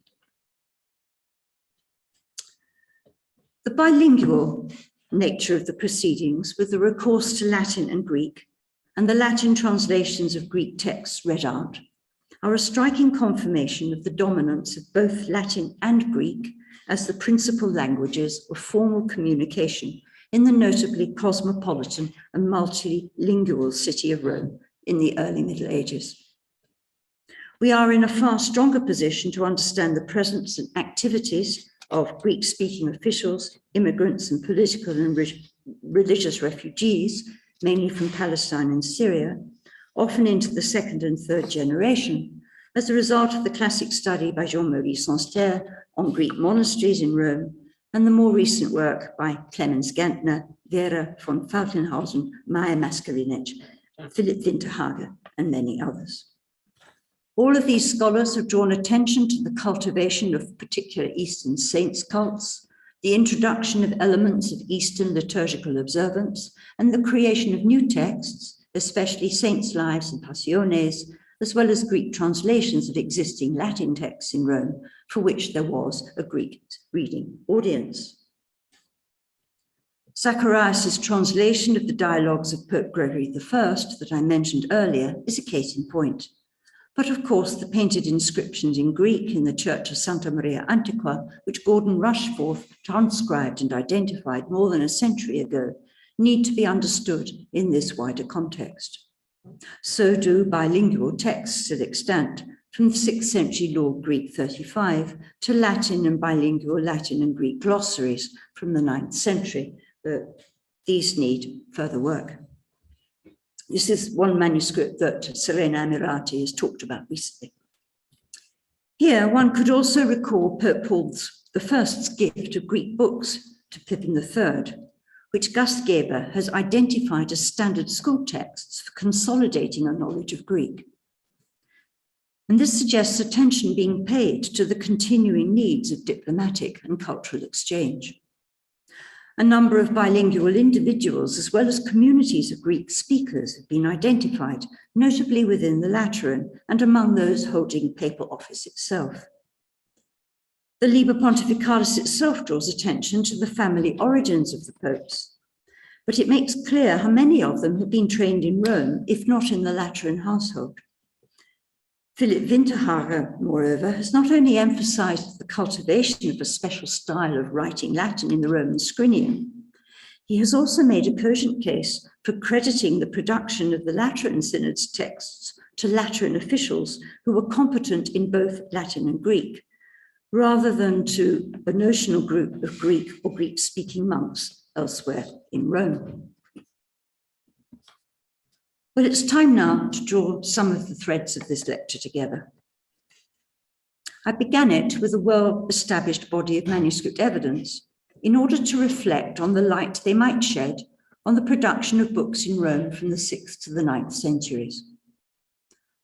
The bilingual nature of the proceedings, with the recourse to Latin and Greek, and the Latin translations of Greek texts read out, are a striking confirmation of the dominance of both Latin and Greek as the principal languages of formal communication in the notably cosmopolitan and multilingual city of Rome in the early Middle Ages. We are in a far stronger position to understand the presence and activities of Greek-speaking officials, immigrants, and political and religious refugees, mainly from Palestine and Syria, often into the 2nd and 3rd generation, as a result of the classic study by Jean-Marie Sansterre on Greek monasteries in Rome, and the more recent work by Clemens Gantner, Vera von Falkenhausen, Maya Mascarinec, Philipp Winterhage, and many others. All of these scholars have drawn attention to the cultivation of particular Eastern saints' cults, the introduction of elements of Eastern liturgical observance, and the creation of new texts, especially saints' lives and passiones, as well as Greek translations of existing Latin texts in Rome, for which there was a Greek reading audience. Zacharias' translation of the dialogues of Pope Gregory I that I mentioned earlier is a case in point. But of course, the painted inscriptions in Greek in the church of Santa Maria Antiqua, which Gordon Rushforth transcribed and identified more than a century ago, need to be understood in this wider context. So do bilingual texts still extant, from the 6th century Lord Greek 35 to Latin and bilingual Latin and Greek glossaries from the 9th century. These need further work. This is one manuscript that Serena Amirati has talked about recently. Here, one could also recall Pope Paul I's gift of Greek books to Pippin III, which Gastgeber has identified as standard school texts for consolidating a knowledge of Greek. And this suggests attention being paid to the continuing needs of diplomatic and cultural exchange. A number of bilingual individuals, as well as communities of Greek speakers, have been identified, notably within the Lateran and among those holding papal office itself. The Liber Pontificalis itself draws attention to the family origins of the popes, but it makes clear how many of them have been trained in Rome, if not in the Lateran household. Philip Winterhager, moreover, has not only emphasized the cultivation of a special style of writing Latin in the Roman scrinium, he has also made a cogent case for crediting the production of the Lateran Synod's texts to Lateran officials who were competent in both Latin and Greek, rather than to a notional group of Greek or Greek-speaking monks elsewhere in Rome. Well, it's time now to draw some of the threads of this lecture together. I began it with a well-established body of manuscript evidence in order to reflect on the light they might shed on the production of books in Rome from the 6th to the 9th centuries.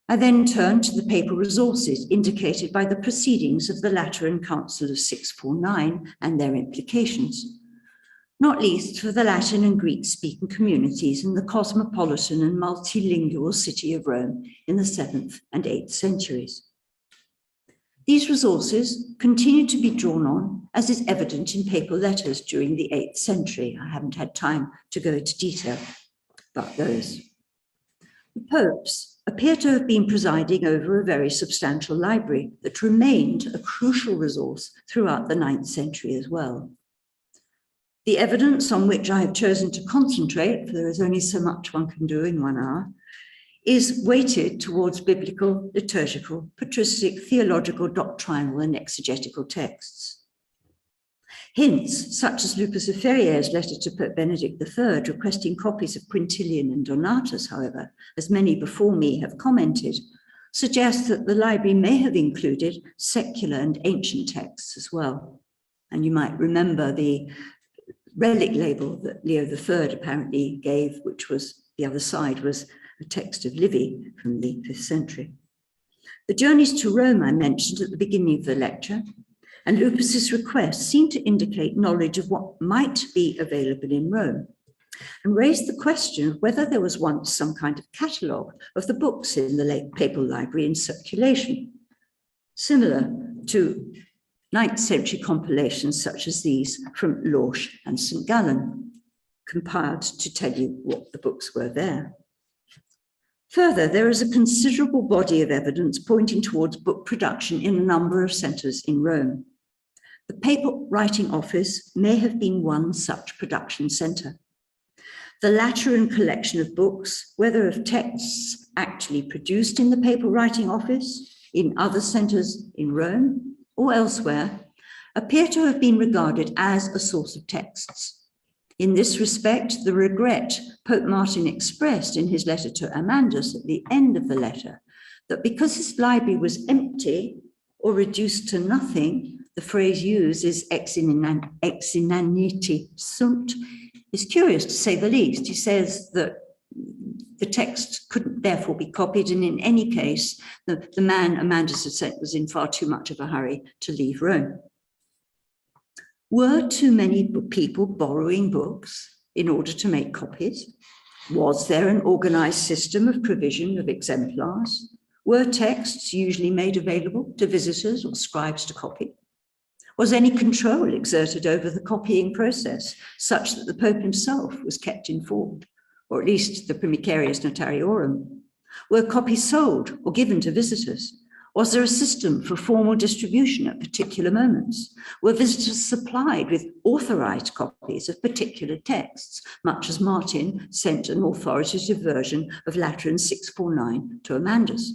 I then turned to the papal resources indicated by the proceedings of the Lateran Council of 649 and their implications, not least for the Latin and Greek-speaking communities in the cosmopolitan and multilingual city of Rome in the 7th and 8th centuries. These resources continue to be drawn on, as is evident in papal letters during the 8th century. I haven't had time to go into detail about those. The popes appear to have been presiding over a very substantial library that remained a crucial resource throughout the 9th century as well. The evidence on which I have chosen to concentrate, for there is only so much one can do in 1 hour, is weighted towards biblical, liturgical, patristic, theological, doctrinal, and exegetical texts. Hints, such as Lupus of Ferrier's letter to Pope Benedict III requesting copies of Quintilian and Donatus, however, as many before me have commented, suggest that the library may have included secular and ancient texts as well. And you might remember the relic label that Leo III apparently gave, which was, the other side was a text of Livy from the 5th century. The journeys to Rome I mentioned at the beginning of the lecture, and Lupus's request seemed to indicate knowledge of what might be available in Rome, and raised the question of whether there was once some kind of catalogue of the books in the late papal library in circulation, similar to 9th century compilations such as these from Lorsch and St. Gallen, compiled to tell you what the books were there. Further, there is a considerable body of evidence pointing towards book production in a number of centres in Rome. The Papal Writing Office may have been one such production centre. The Lateran collection of books, whether of texts actually produced in the Papal Writing Office, in other centres in Rome or elsewhere, appear to have been regarded as a source of texts. In this respect, the regret Pope Martin expressed in his letter to Amandus at the end of the letter, that because his library was empty or reduced to nothing, the phrase used is ex inaniti sunt, is curious to say the least. He says that the text couldn't therefore be copied, and in any case, the man Amandus had said was in far too much of a hurry to leave Rome. Were too many people borrowing books in order to make copies? Was there an organized system of provision of exemplars? Were texts usually made available to visitors or scribes to copy? Was any control exerted over the copying process, such that the Pope himself was kept informed, or at least the Primicarius Notariorum? Were copies sold or given to visitors? Was there a system for formal distribution at particular moments? Were visitors supplied with authorized copies of particular texts, much as Martin sent an authoritative version of Lateran 649 to Amandus?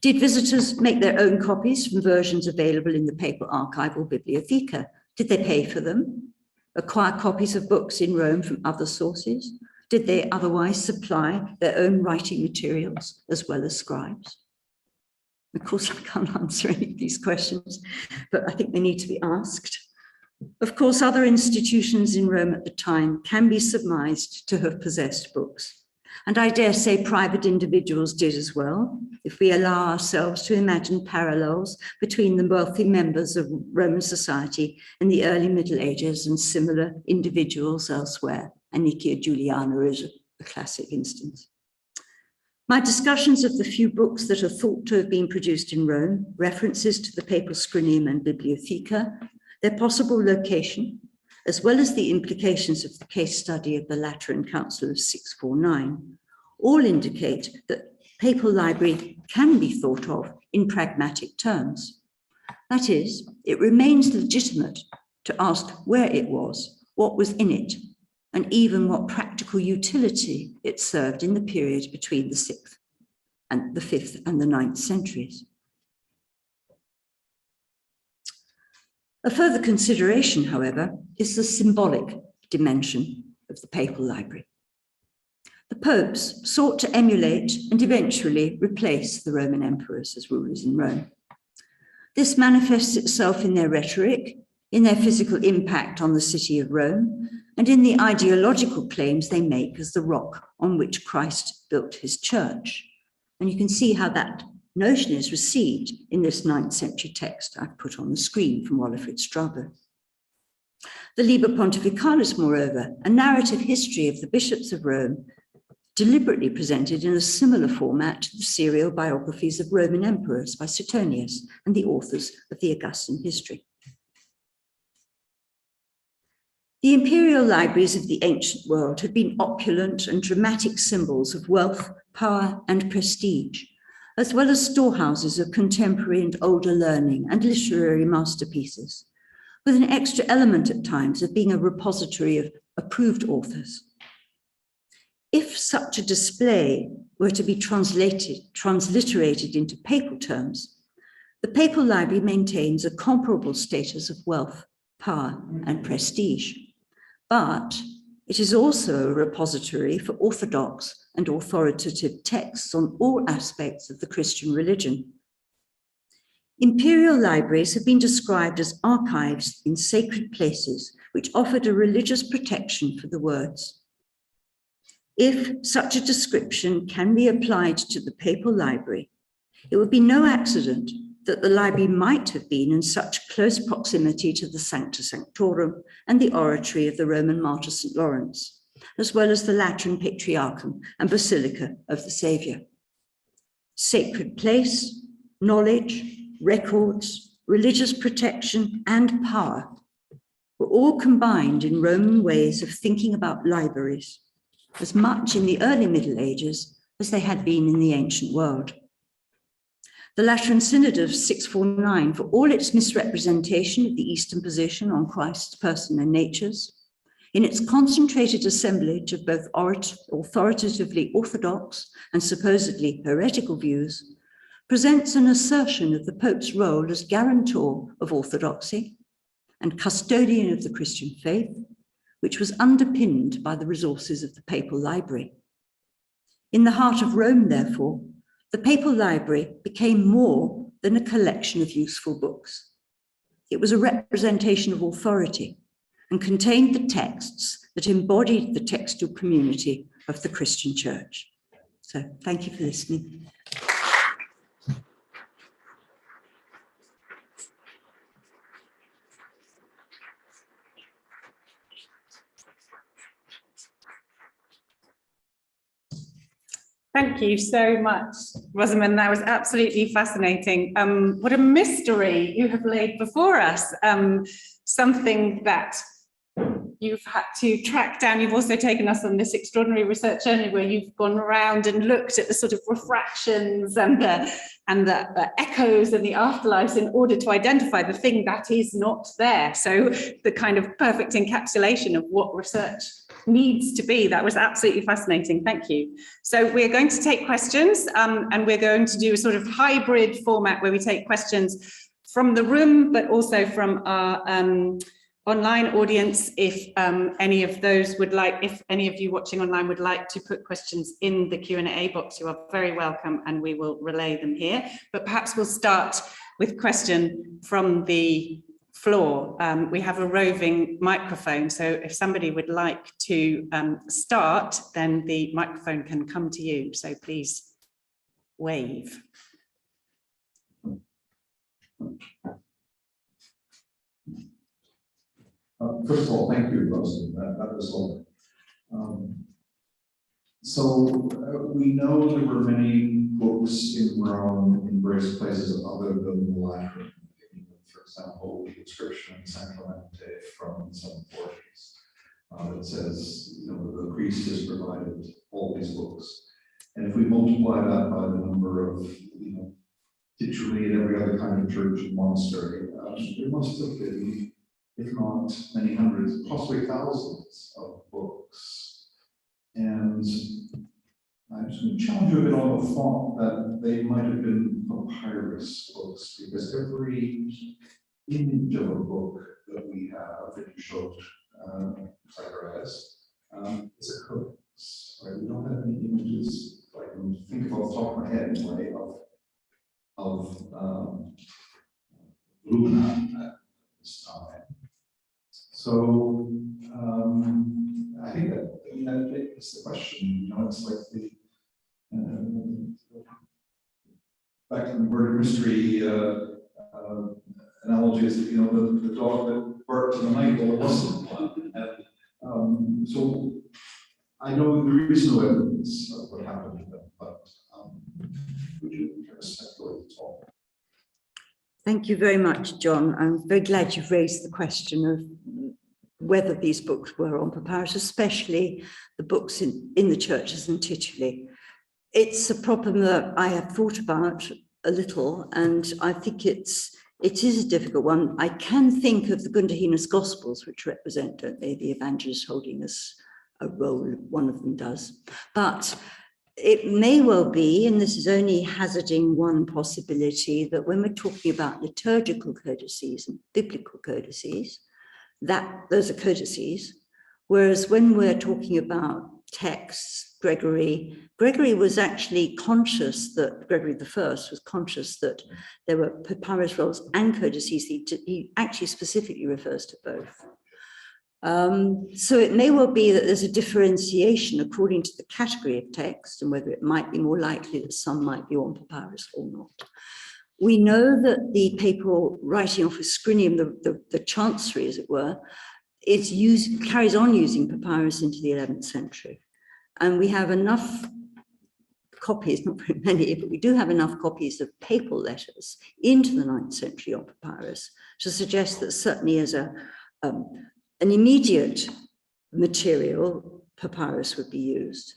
Did visitors make their own copies from versions available in the papal archive or bibliotheca? Did they pay for them? Acquire copies of books in Rome from other sources? Did they otherwise supply their own writing materials as well as scribes? Of course, I can't answer any of these questions, but I think they need to be asked. Of course, other institutions in Rome at the time can be surmised to have possessed books, and I dare say private individuals did as well, if we allow ourselves to imagine parallels between the wealthy members of Roman society in the early Middle Ages and similar individuals elsewhere. Annicia Juliana is a classic instance. My discussions of the few books that are thought to have been produced in Rome, references to the papal scrinium and bibliotheca, their possible location, as well as the implications of the case study of the Lateran Council of 649, all indicate that papal library can be thought of in pragmatic terms. That is, it remains legitimate to ask where it was, what was in it, and even what practical utility it served in the period between the 6th and the 5th and the 9th centuries. A further consideration, however, is the symbolic dimension of the papal library. The popes sought to emulate and eventually replace the Roman emperors as rulers in Rome. This manifests itself in their rhetoric, in their physical impact on the city of Rome, and in the ideological claims they make as the rock on which Christ built his church. And you can see how that notion is received in this 9th century text I've put on the screen from Walafrid Strabo. The Liber Pontificalis, moreover, a narrative history of the bishops of Rome, deliberately presented in a similar format to the serial biographies of Roman emperors by Suetonius and the authors of the Augustan history. The imperial libraries of the ancient world had been opulent and dramatic symbols of wealth, power, and prestige, as well as storehouses of contemporary and older learning and literary masterpieces, with an extra element at times of being a repository of approved authors. If such a display were to be transliterated into papal terms, the papal library maintains a comparable status of wealth, power, and prestige. But it is also a repository for orthodox and authoritative texts on all aspects of the Christian religion. Imperial libraries have been described as archives in sacred places which offered a religious protection for the words. If such a description can be applied to the papal library, it would be no accident that the library might have been in such close proximity to the Sancta Sanctorum and the oratory of the Roman martyr St. Lawrence, as well as the Lateran Patriarchum and Basilica of the Saviour. Sacred place, knowledge, records, religious protection, and power were all combined in Roman ways of thinking about libraries, as much in the early Middle Ages as they had been in the ancient world. The Lateran Synod of 649, for all its misrepresentation of the Eastern position on Christ's person and natures, in its concentrated assemblage of both authoritatively orthodox and supposedly heretical views, presents an assertion of the Pope's role as guarantor of orthodoxy and custodian of the Christian faith, which was underpinned by the resources of the papal library. In the heart of Rome, therefore, the papal library became more than a collection of useful books. It was a representation of authority and contained the texts that embodied the textual community of the Christian Church. So thank you for listening. Thank you so much, Rosamond. That was absolutely fascinating. What a mystery you have laid before us. Something that you've had to track down. You've also taken us on this extraordinary research journey where you've gone around and looked at the sort of refractions and the echoes and the afterlives in order to identify the thing that is not there. So the kind of perfect encapsulation of what research needs to be. That was absolutely fascinating. Thank you. So we're going to take questions and we're going to do a sort of hybrid format where we take questions from the room, but also from our online audience. If any of those would like, if any of you watching online would like to put questions in the Q&A box, you are very welcome and we will relay them here. But perhaps we'll start with a question from the floor. We have a roving microphone, so if somebody would like to start, then the microphone can come to you. So please wave. First of all, thank you, Rosamond. That was all. So we know there were many books in Rome in various places other than the Lateran. For example, the inscription in San Clemente from the 740s that says, you know, the priest has provided all these books. And if we multiply that by the number of, you know, literally in every other kind of church and monastery, there must have been, if not many hundreds, possibly thousands of books. And I'm just going to challenge you a bit on the thought that they might have been papyrus books, because every image of a book that we have that you showed Zacharias is a codex. Right? We don't have any images. I can think of off the top of my head anyway of Lumina at this time. So I think that begs the question. You know, it's like the back to the murder mystery analogy is that, you know, the dog that barked in the night, well, it wasn't one. And so I know there is no evidence of what happened to them, but would you kind of speculate at all? Thank you very much, John. I'm very glad you've raised the question of whether these books were on papyrus, especially the books in the churches and titularly. It's a problem that I have thought about a little, and I think it is a difficult one. I can think of the Gundahinas Gospels, which represent, don't they, the evangelist holding us a role, one of them does. But it may well be, and this is only hazarding one possibility, that when we're talking about liturgical codices and biblical codices, that those are codices, whereas when we're talking about texts, Gregory was actually conscious that, Gregory I was conscious that there were papyrus rolls and codices. He actually specifically refers to both. So it may well be that there's a differentiation according to the category of text and whether it might be more likely that some might be on papyrus or not. We know that the papal writing office Scrinium, the chancery, as it were, carries on using papyrus into the 11th century. And we have enough copies, not very many, but we do have enough copies of papal letters into the 9th century on papyrus to suggest that certainly as an immediate material, papyrus would be used.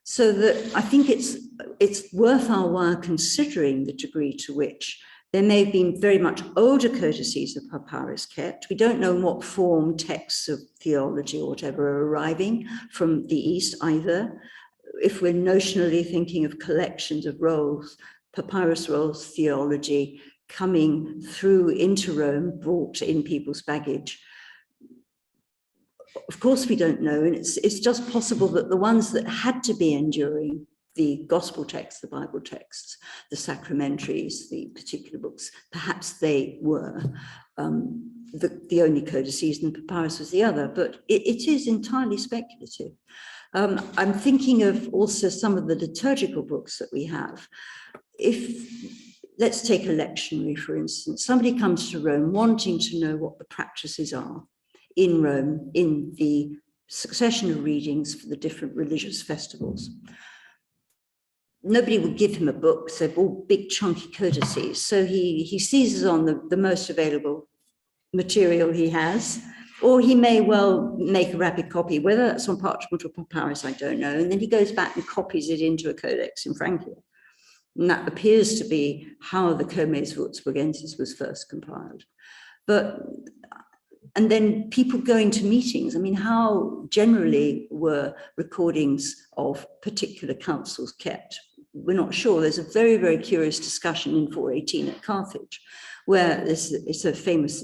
So that I think it's worth our while considering the degree to which there may have been very much older codices of papyrus kept. We don't know in what form texts of theology or whatever are arriving from the East either. If we're notionally thinking of collections of rolls, papyrus rolls, theology coming through into Rome, brought in people's baggage. Of course, we don't know, and it's just possible that the ones that had to be enduring, the gospel texts, the Bible texts, the sacramentaries, the particular books, perhaps they were the only codices and papyrus was the other, but it is entirely speculative. I'm thinking of also some of the liturgical books that we have. Let's take a lectionary, for instance. Somebody comes to Rome wanting to know what the practices are in Rome in the succession of readings for the different religious festivals. Nobody will give him a book, so they're all big chunky codices. So he seizes on the most available material he has, or he may well make a rapid copy, whether that's on parchment or papyrus, I don't know. And then he goes back and copies it into a codex in Francia. And that appears to be how the Comes Wurzburgensis was first compiled. And then people going to meetings. I mean, how generally were recordings of particular councils kept? We're not sure. There's a very, very curious discussion in 418 at Carthage, where it's a famous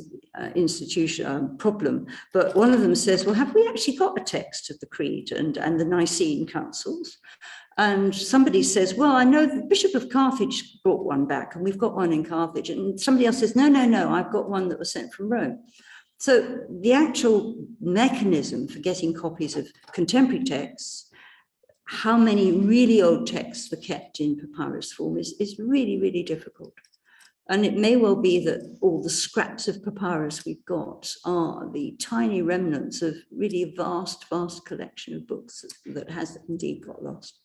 institution problem. But one of them says, well, have we actually got a text of the Creed and the Nicene councils? And somebody says, well, I know the Bishop of Carthage brought one back, and we've got one in Carthage. And somebody else says, no, I've got one that was sent from Rome. So the actual mechanism for getting copies of contemporary texts, how many really old texts were kept in papyrus form is really, really difficult. And it may well be that all the scraps of papyrus we've got are the tiny remnants of really a vast, vast collection of books that has indeed got lost.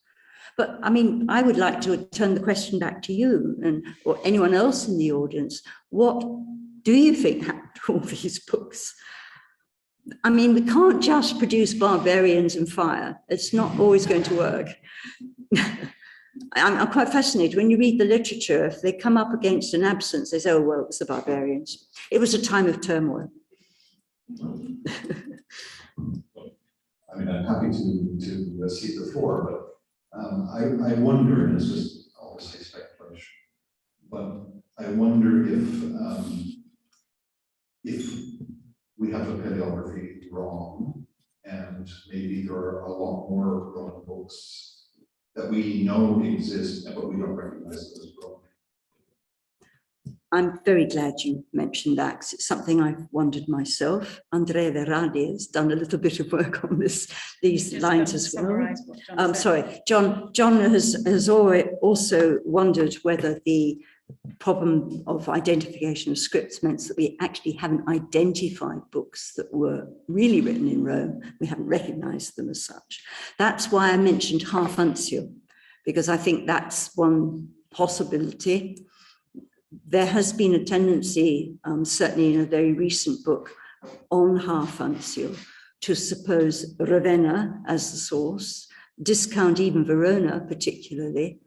But I mean, I would like to turn the question back to you and or anyone else in the audience. What do you think happened to all these books? I mean, we can't just produce barbarians and fire. It's not always going to work. I'm quite fascinated. When you read the literature, if they come up against an absence, they say, oh, well, it was the barbarians. It was a time of turmoil. I mean, I'm happy to see the four, but I wonder, and it's just obviously speculation, but I wonder if we have the paleography wrong, and maybe there are a lot more Roman books that we know exist, but we don't recognize them as Roman. I'm very glad you mentioned that, because it's something I've wondered myself. Andrea Verradi has done a little bit of work on these lines as well. Sorry, John has always also wondered whether the problem of identification of scripts meant that we actually haven't identified books that were really written in Rome. We haven't recognized them as such. That's why I mentioned half uncial, because I think that's one possibility. There has been a tendency, certainly in a very recent book on half uncial, to suppose Ravenna as the source, discount even Verona particularly,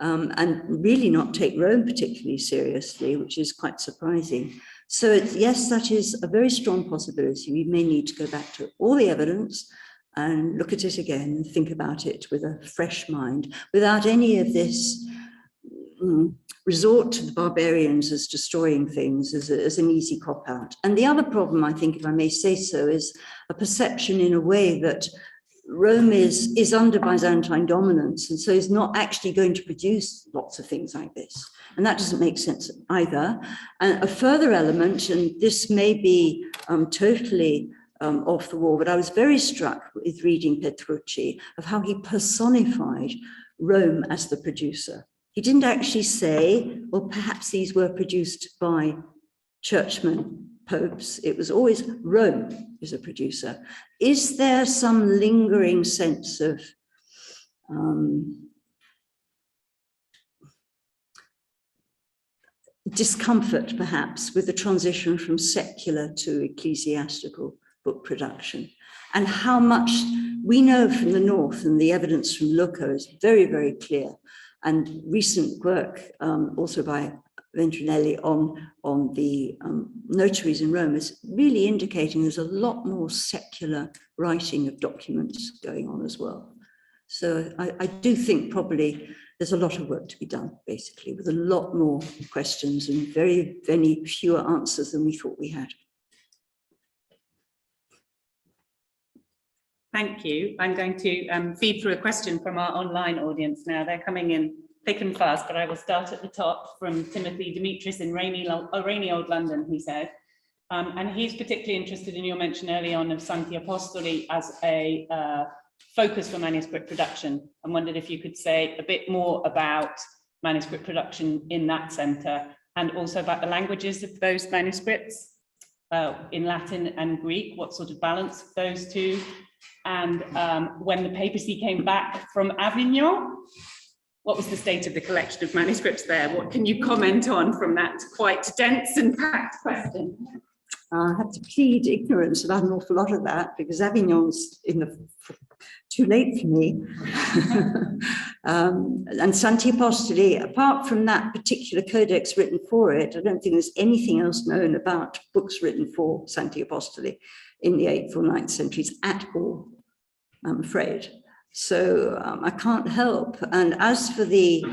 and really not take Rome particularly seriously, which is quite surprising. So yes, that is a very strong possibility. We may need to go back to all the evidence and look at it again and think about it with a fresh mind, without any of this resort to the barbarians as destroying things as an easy cop-out. And the other problem, I think, if I may say so, is a perception in a way that Rome is under Byzantine dominance, and so is not actually going to produce lots of things like this. And that doesn't make sense either. And a further element, and this may be totally off the wall, but I was very struck with reading Petrucci of how he personified Rome as the producer. He didn't actually say, well, perhaps these were produced by churchmen, popes. It was always Rome is a producer. Is there some lingering sense of discomfort, perhaps, with the transition from secular to ecclesiastical book production? And how much we know from the north, and the evidence from Lucca is very, very clear. And recent work also by Ventrunelli on the notaries in Rome is really indicating there's a lot more secular writing of documents going on as well. So I do think probably there's a lot of work to be done, basically, with a lot more questions and very, very fewer answers than we thought we had. Thank you. I'm going to feed through a question from our online audience now. They're coming in thick and fast, but I will start at the top from Timothy Demetrius in rainy old London, he said. And he's particularly interested in your mention early on of Santi Apostoli as a focus for manuscript production, and wondered if you could say a bit more about manuscript production in that centre, and also about the languages of those manuscripts in Latin and Greek, what sort of balance of those two. And when the papacy came back from Avignon, what was the state of the collection of manuscripts there? What can you comment on from that quite dense and packed question? I have to plead ignorance about an awful lot of that, because Avignon's too late for me. And Santi Apostoli, apart from that particular codex written for it, I don't think there's anything else known about books written for Santi Apostoli in the 8th or 9th centuries at all, I'm afraid. So I can't help. And as for the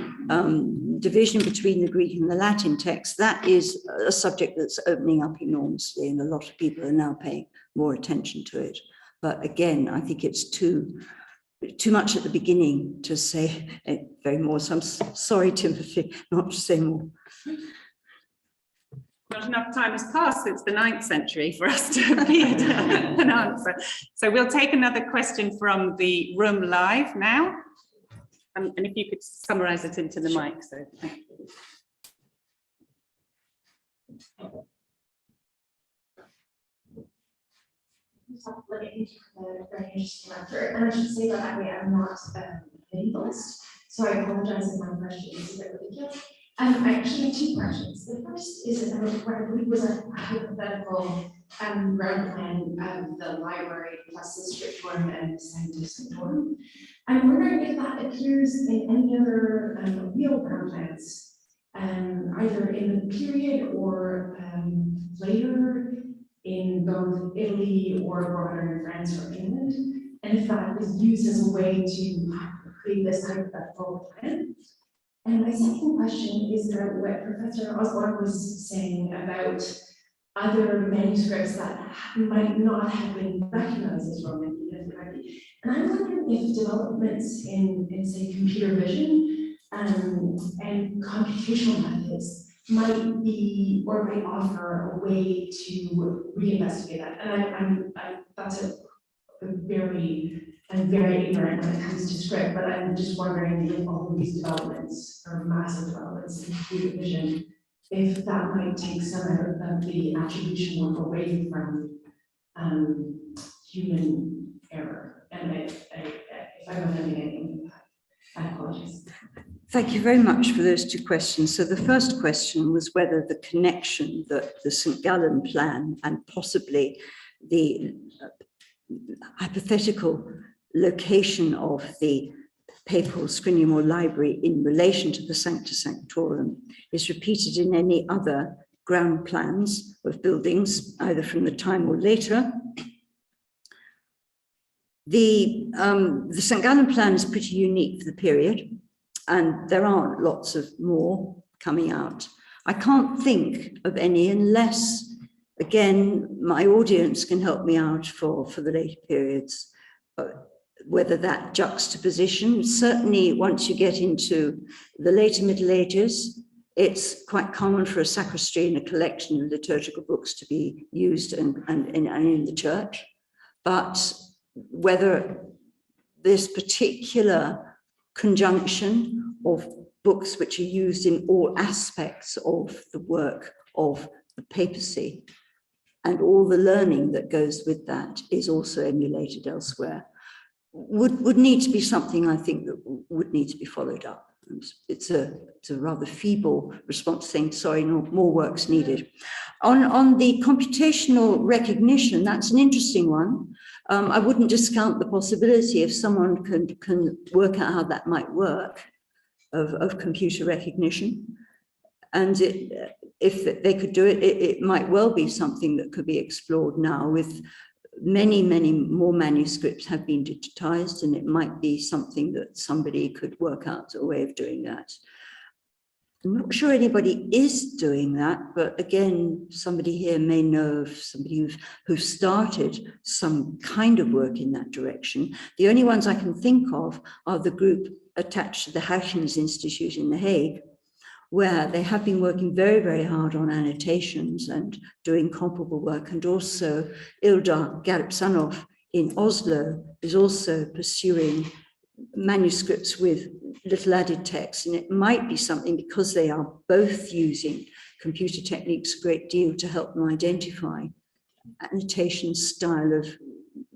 division between the Greek and the Latin text, that is a subject that's opening up enormously, and a lot of people are now paying more attention to it. But again, I think it's too much at the beginning to say very more. So I'm sorry, Timothy, not to say more. Not enough time has passed since the 9th century for us to feed an answer. So we'll take another question from the room live now. And if you could summarize it into the mic. So thank you. Thank you for the very interesting answer. And I should say that I'm not a medievalist, so I apologize if my question is a bit ridiculous. I actually have two questions. The first is about what I believe was a hypothetical ground plan of the library plus the scriptorium and the scientific scriptorium. I'm wondering if that appears in any other real ground plans, either in the period or later in both Italy or broader in France or England, and if that was used as a way to create this hypothetical plan. And my second question is about what Professor Osborne was saying about other manuscripts that might not have been recognized as Roman. And I'm wondering if developments in say, computer vision and computational methods might be or might offer a way to reinvestigate that. And that's I'm very ignorant when it comes to script, but I'm just wondering if all of these developments or massive developments in computer vision, if that might take some of the attribution work away from human error. And if I'm anything with that, I apologize. Thank you very much for those two questions. So the first question was whether the connection that the St. Gallen plan and possibly the hypothetical location of the papal scrinium or library in relation to the Sancta Sanctorum is repeated in any other ground plans of buildings, either from the time or later. The St. Gallen plan is pretty unique for the period, and there aren't lots of more coming out. I can't think of any unless, again, my audience can help me out for the later periods, whether that juxtaposition, certainly once you get into the later Middle Ages, it's quite common for a sacristy and a collection of liturgical books to be used and in the church. But whether this particular conjunction of books which are used in all aspects of the work of the papacy and all the learning that goes with that is also emulated elsewhere, would need to be something I think that would need to be followed up. It's a rather feeble response saying, sorry, no, more work's needed. On the computational recognition, that's an interesting one. I wouldn't discount the possibility if someone can work out how that might work of computer recognition. And if they could do it, it might well be something that could be explored now with many more manuscripts have been digitized, and it might be something that somebody could work out a way of doing that. I'm not sure anybody is doing that, but again, somebody here may know of somebody who started some kind of work in that direction. The only ones I can think of are the group attached to the Huygens Institute in The Hague, where they have been working very hard on annotations and doing comparable work. And also Ildar Garibsanov in Oslo is also pursuing manuscripts with little added text. And it might be something, because they are both using computer techniques a great deal to help them identify annotation style of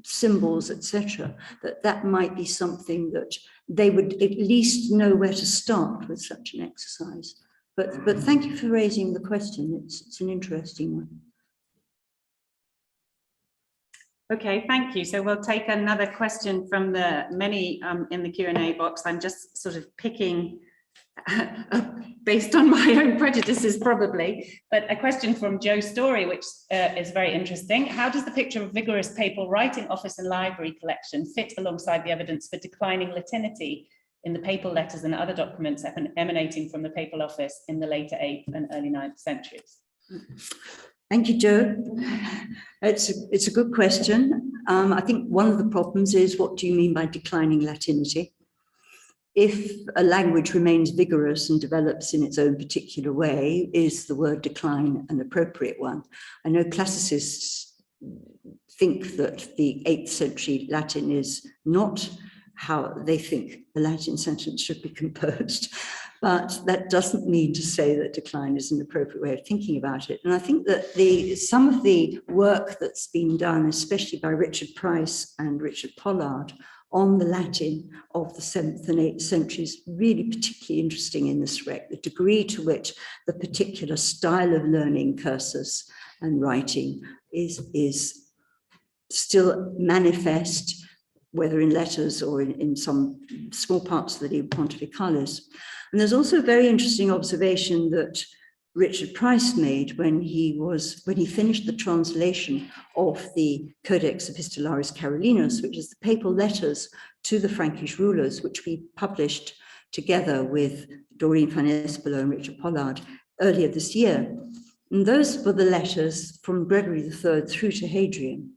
symbols, etc., that might be something that they would at least know where to start with such an exercise. But thank you for raising the question. It's an interesting one. Okay, thank you. So we'll take another question from the many in the Q&A box. I'm just sort of picking based on my own prejudices probably, but a question from Joe Story, which is very interesting. How does the picture of vigorous papal writing office and library collection fit alongside the evidence for declining Latinity in the papal letters and other documents emanating from the papal office in the later 8th and early 9th centuries? Thank you, Joe. It's a good question. I think one of the problems is, what do you mean by declining Latinity? If a language remains vigorous and develops in its own particular way, is the word decline an appropriate one? I know classicists think that the 8th century Latin is not how they think the Latin sentence should be composed. But that doesn't mean to say that decline is an appropriate way of thinking about it. And I think that some of the work that's been done, especially by Richard Price and Richard Pollard, on the Latin of the 7th and 8th centuries, really particularly interesting in this respect, the degree to which the particular style of learning, cursus and writing, is still manifest, whether in letters or in some small parts of the Liber Pontificalis. And there's also a very interesting observation that Richard Price made when he finished the translation of the Codex Epistolaris Carolinus, which is the papal letters to the Frankish rulers, which we published together with Doreen van Espelo and Richard Pollard earlier this year. And those were the letters from Gregory III through to Hadrian.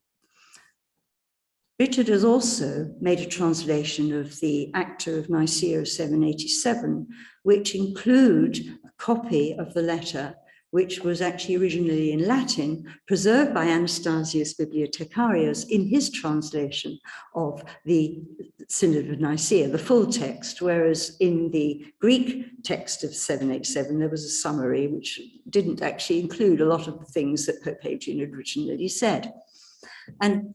Richard has also made a translation of the Acta of Nicaea of 787, which include a copy of the letter, which was actually originally in Latin, preserved by Anastasius Bibliothecarius in his translation of the Synod of Nicaea, the full text, whereas in the Greek text of 787, there was a summary which didn't actually include a lot of the things that Pope Hadrian had originally said. And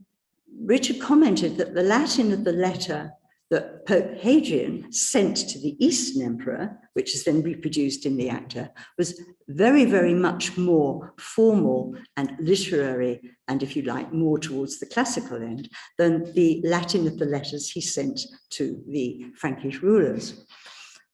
Richard commented that the Latin of the letter that Pope Hadrian sent to the Eastern Emperor, which is then reproduced in the Acta, was very, very much more formal and literary, and if you like, more towards the classical end than the Latin of the letters he sent to the Frankish rulers.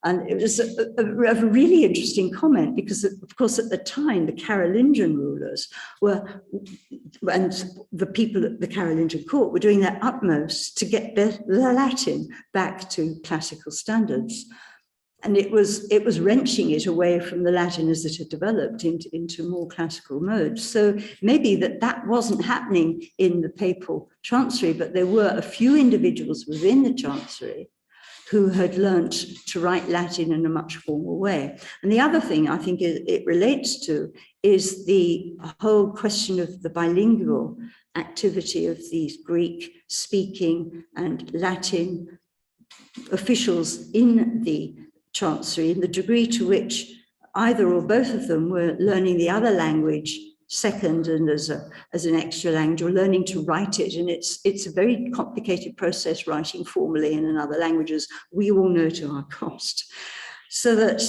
And it was a really interesting comment because, of course, at the time, the Carolingian rulers and the people at the Carolingian court were doing their utmost to get the Latin back to classical standards. And it was wrenching it away from the Latin as it had developed into more classical modes. So maybe that wasn't happening in the papal chancery, but there were a few individuals within the chancery who had learnt to write Latin in a much formal way. And the other thing I think it relates to is the whole question of the bilingual activity of these Greek-speaking and Latin officials in the chancery, in the degree to which either or both of them were learning the other language second and as an extra language, or learning to write it. And it's a very complicated process, writing formally in another language, as we all know to our cost. So that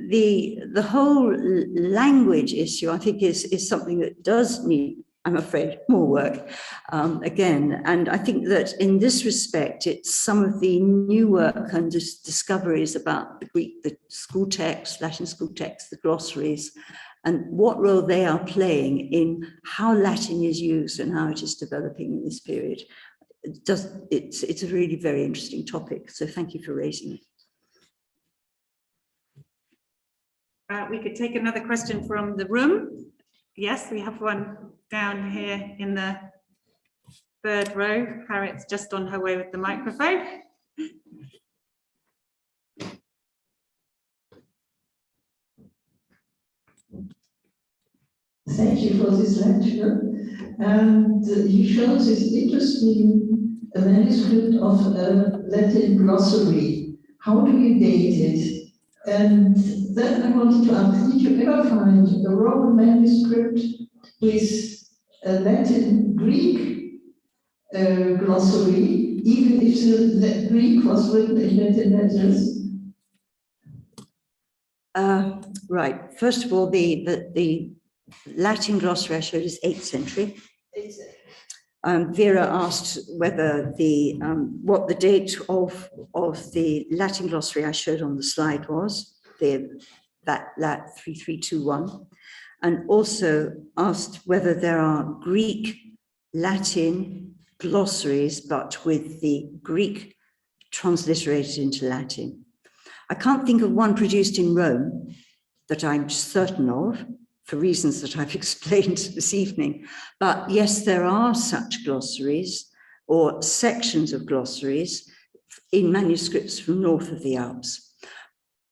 the whole language issue, I think, is something that does need, I'm afraid, more work again. And I think that in this respect, it's some of the new work and discoveries about the Greek, the school text, Latin school text, the glossaries, and what role they are playing in how Latin is used and how it is developing in this period. It's a really very interesting topic. So thank you for raising it. We could take another question from the room. Yes, we have one down here in the third row. Harriet's just on her way with the microphone. Thank you for this lecture. And you showed this interesting manuscript of a Latin glossary. How do you date it? And then I wanted to ask, did you ever find a Roman manuscript with a Latin Greek glossary, even if the Greek was written in Latin letters? Right. First of all, the Latin glossary I showed is 8th century. Vera asked whether what the date of the Latin glossary I showed on the slide was, that 3321, and also asked whether there are Greek Latin glossaries, but with the Greek transliterated into Latin. I can't think of one produced in Rome that I'm certain of, for reasons that I've explained this evening. But yes, there are such glossaries or sections of glossaries in manuscripts from north of the Alps.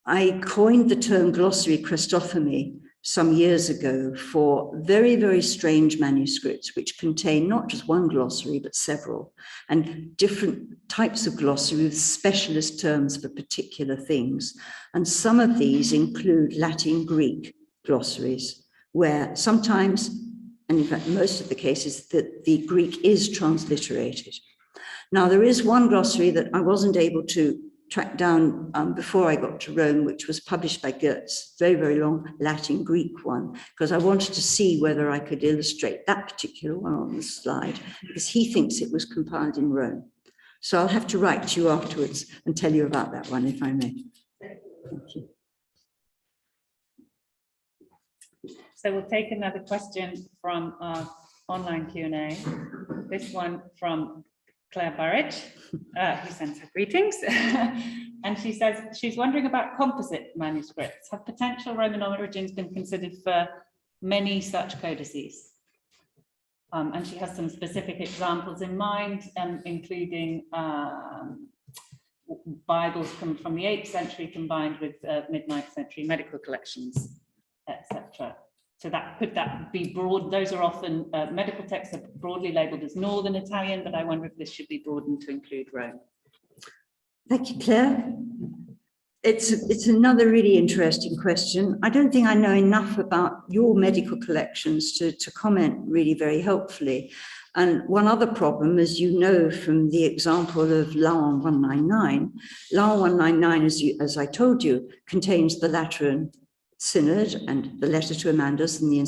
I coined the term glossary Christophany some years ago for very, very strange manuscripts, which contain not just one glossary, but several, and different types of glossary with specialist terms for particular things. And some of these include Latin Greek glossaries, where sometimes, and in fact, most of the cases, that the Greek is transliterated. Now, there is one glossary that I wasn't able to track down before I got to Rome, which was published by Goetz, very, very long Latin Greek one, because I wanted to see whether I could illustrate that particular one on the slide, because he thinks it was compiled in Rome. So I'll have to write to you afterwards and tell you about that one, if I may. Thank you. So we'll take another question from our online Q&A. This one from Claire Burridge, who sends her greetings. And she says she's wondering about composite manuscripts. Have potential Roman origins been considered for many such codices? And she has some specific examples in mind, including Bibles from the 8th century combined with mid-9th century medical collections, etc. So that could that be broad? Those are often medical texts are broadly labeled as Northern Italian, but I wonder if this should be broadened to include Rome. Thank you, Claire. It's another really interesting question. I don't think I know enough about your medical collections to comment really very helpfully. And one other problem, as you know from the example of Laon 199, Laon 199, as I told you, contains the Lateran Synod and the letter to Amandus and the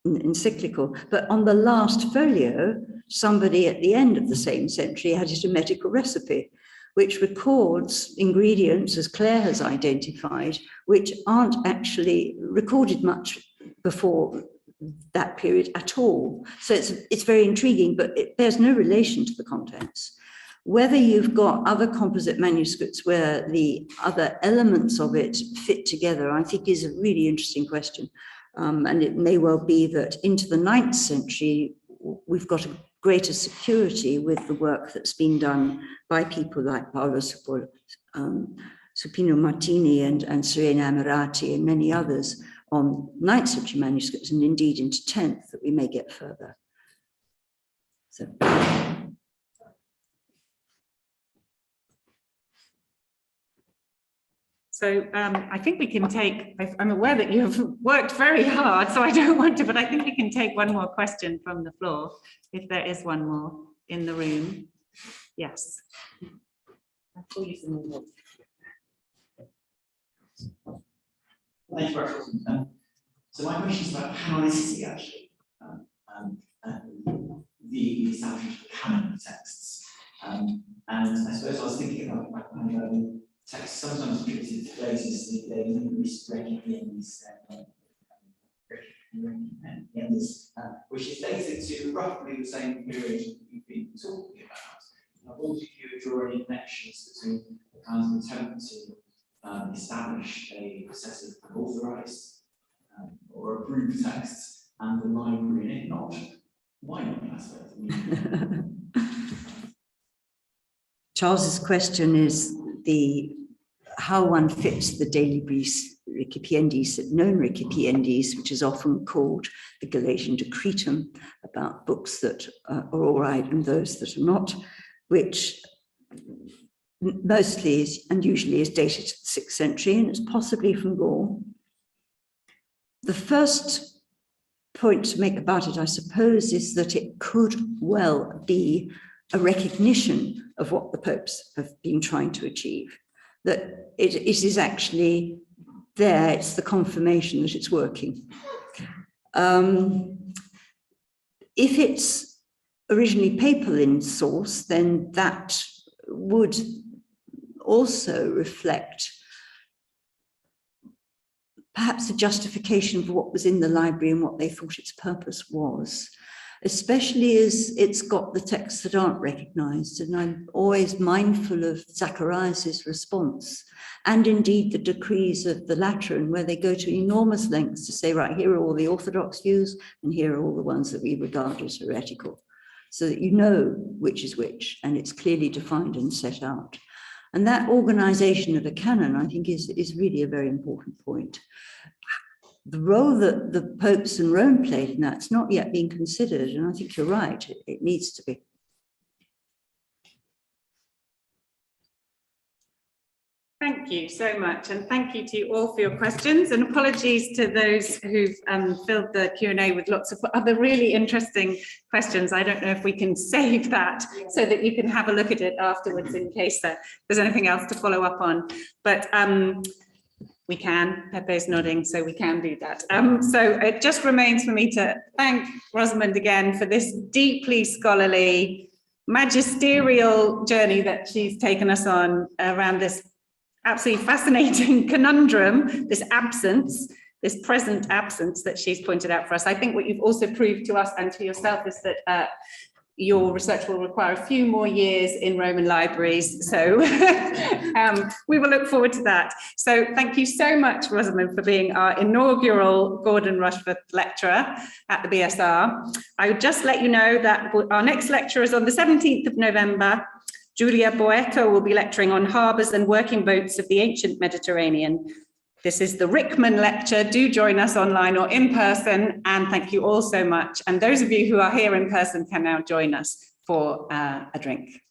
encyclical. But on the last folio, somebody at the end of the same century added a medical recipe, which records ingredients, as Claire has identified, which aren't actually recorded much before that period at all. So it's very intriguing, but it bears no relation to the contents. Whether you've got other composite manuscripts where the other elements of it fit together, I think is a really interesting question. And it may well be that into the 9th century, we've got a greater security with the work that's been done by people like Paolo Supino Martini and Serena Amirati and many others on 9th century manuscripts, and indeed into 10th, that we may get further. So I think we can take, I'm aware that you have worked very hard, so I don't want to, but I think we can take one more question from the floor, if there is one more in the room. Yes. I'll call you some more. Thank you very much. So my question is about canonicity, actually, the establishment of canon texts. And I suppose I was thinking about texts sometimes attributed to places they reconstructed which is dated to roughly the same period you've been talking about. I wonder if you would draw any connections between the kind of attempt to establish a set of authorized or approved texts and the library, and if not, why not? I suppose. Charles's question is how one fits the daily briefs recipiendis, known recipiendis, which is often called the Galatian decretum, about books that are all right and those that are not, which mostly is and usually is dated to the 6th century and is possibly from Gaul. The first point to make about it, I suppose, is that it could well be a recognition of what the popes have been trying to achieve, that it is actually there, it's the confirmation that it's working. If it's originally papal in source, then that would also reflect perhaps a justification for what was in the library and what they thought its purpose was, especially as it's got the texts that aren't recognized. And I'm always mindful of Zacharias's response, and indeed the decrees of the Lateran, where they go to enormous lengths to say, right, here are all the orthodox views, and here are all the ones that we regard as heretical, so that you know which is which, and it's clearly defined and set out. And that organization of a canon, I think, is really a very important point. the role that the popes and Rome played in that's not yet been considered, and I think you're right, it needs to be. Thank you so much, and thank you to you all for your questions, and apologies to those who've filled the Q&A with lots of other really interesting questions. I don't know if we can save that so that you can have a look at it afterwards in case there's anything else to follow up on, but we can. Pepe's nodding, so we can do that. So it just remains for me to thank Rosamond again for this deeply scholarly, magisterial journey that she's taken us on around this absolutely fascinating conundrum, this absence, this present absence that she's pointed out for us. I think what you've also proved to us and to yourself is that your research will require a few more years in Roman libraries. So we will look forward to that. So thank you so much, Rosamond, for being our inaugural Gordon Rushforth lecturer at the BSR. I would just let you know that our next lecture is on the 17th of November. Julia Boecker will be lecturing on harbours and working boats of the ancient Mediterranean. This is the Rickman lecture. Do join us online or in person, and thank you all so much. And those of you who are here in person can now join us for a drink.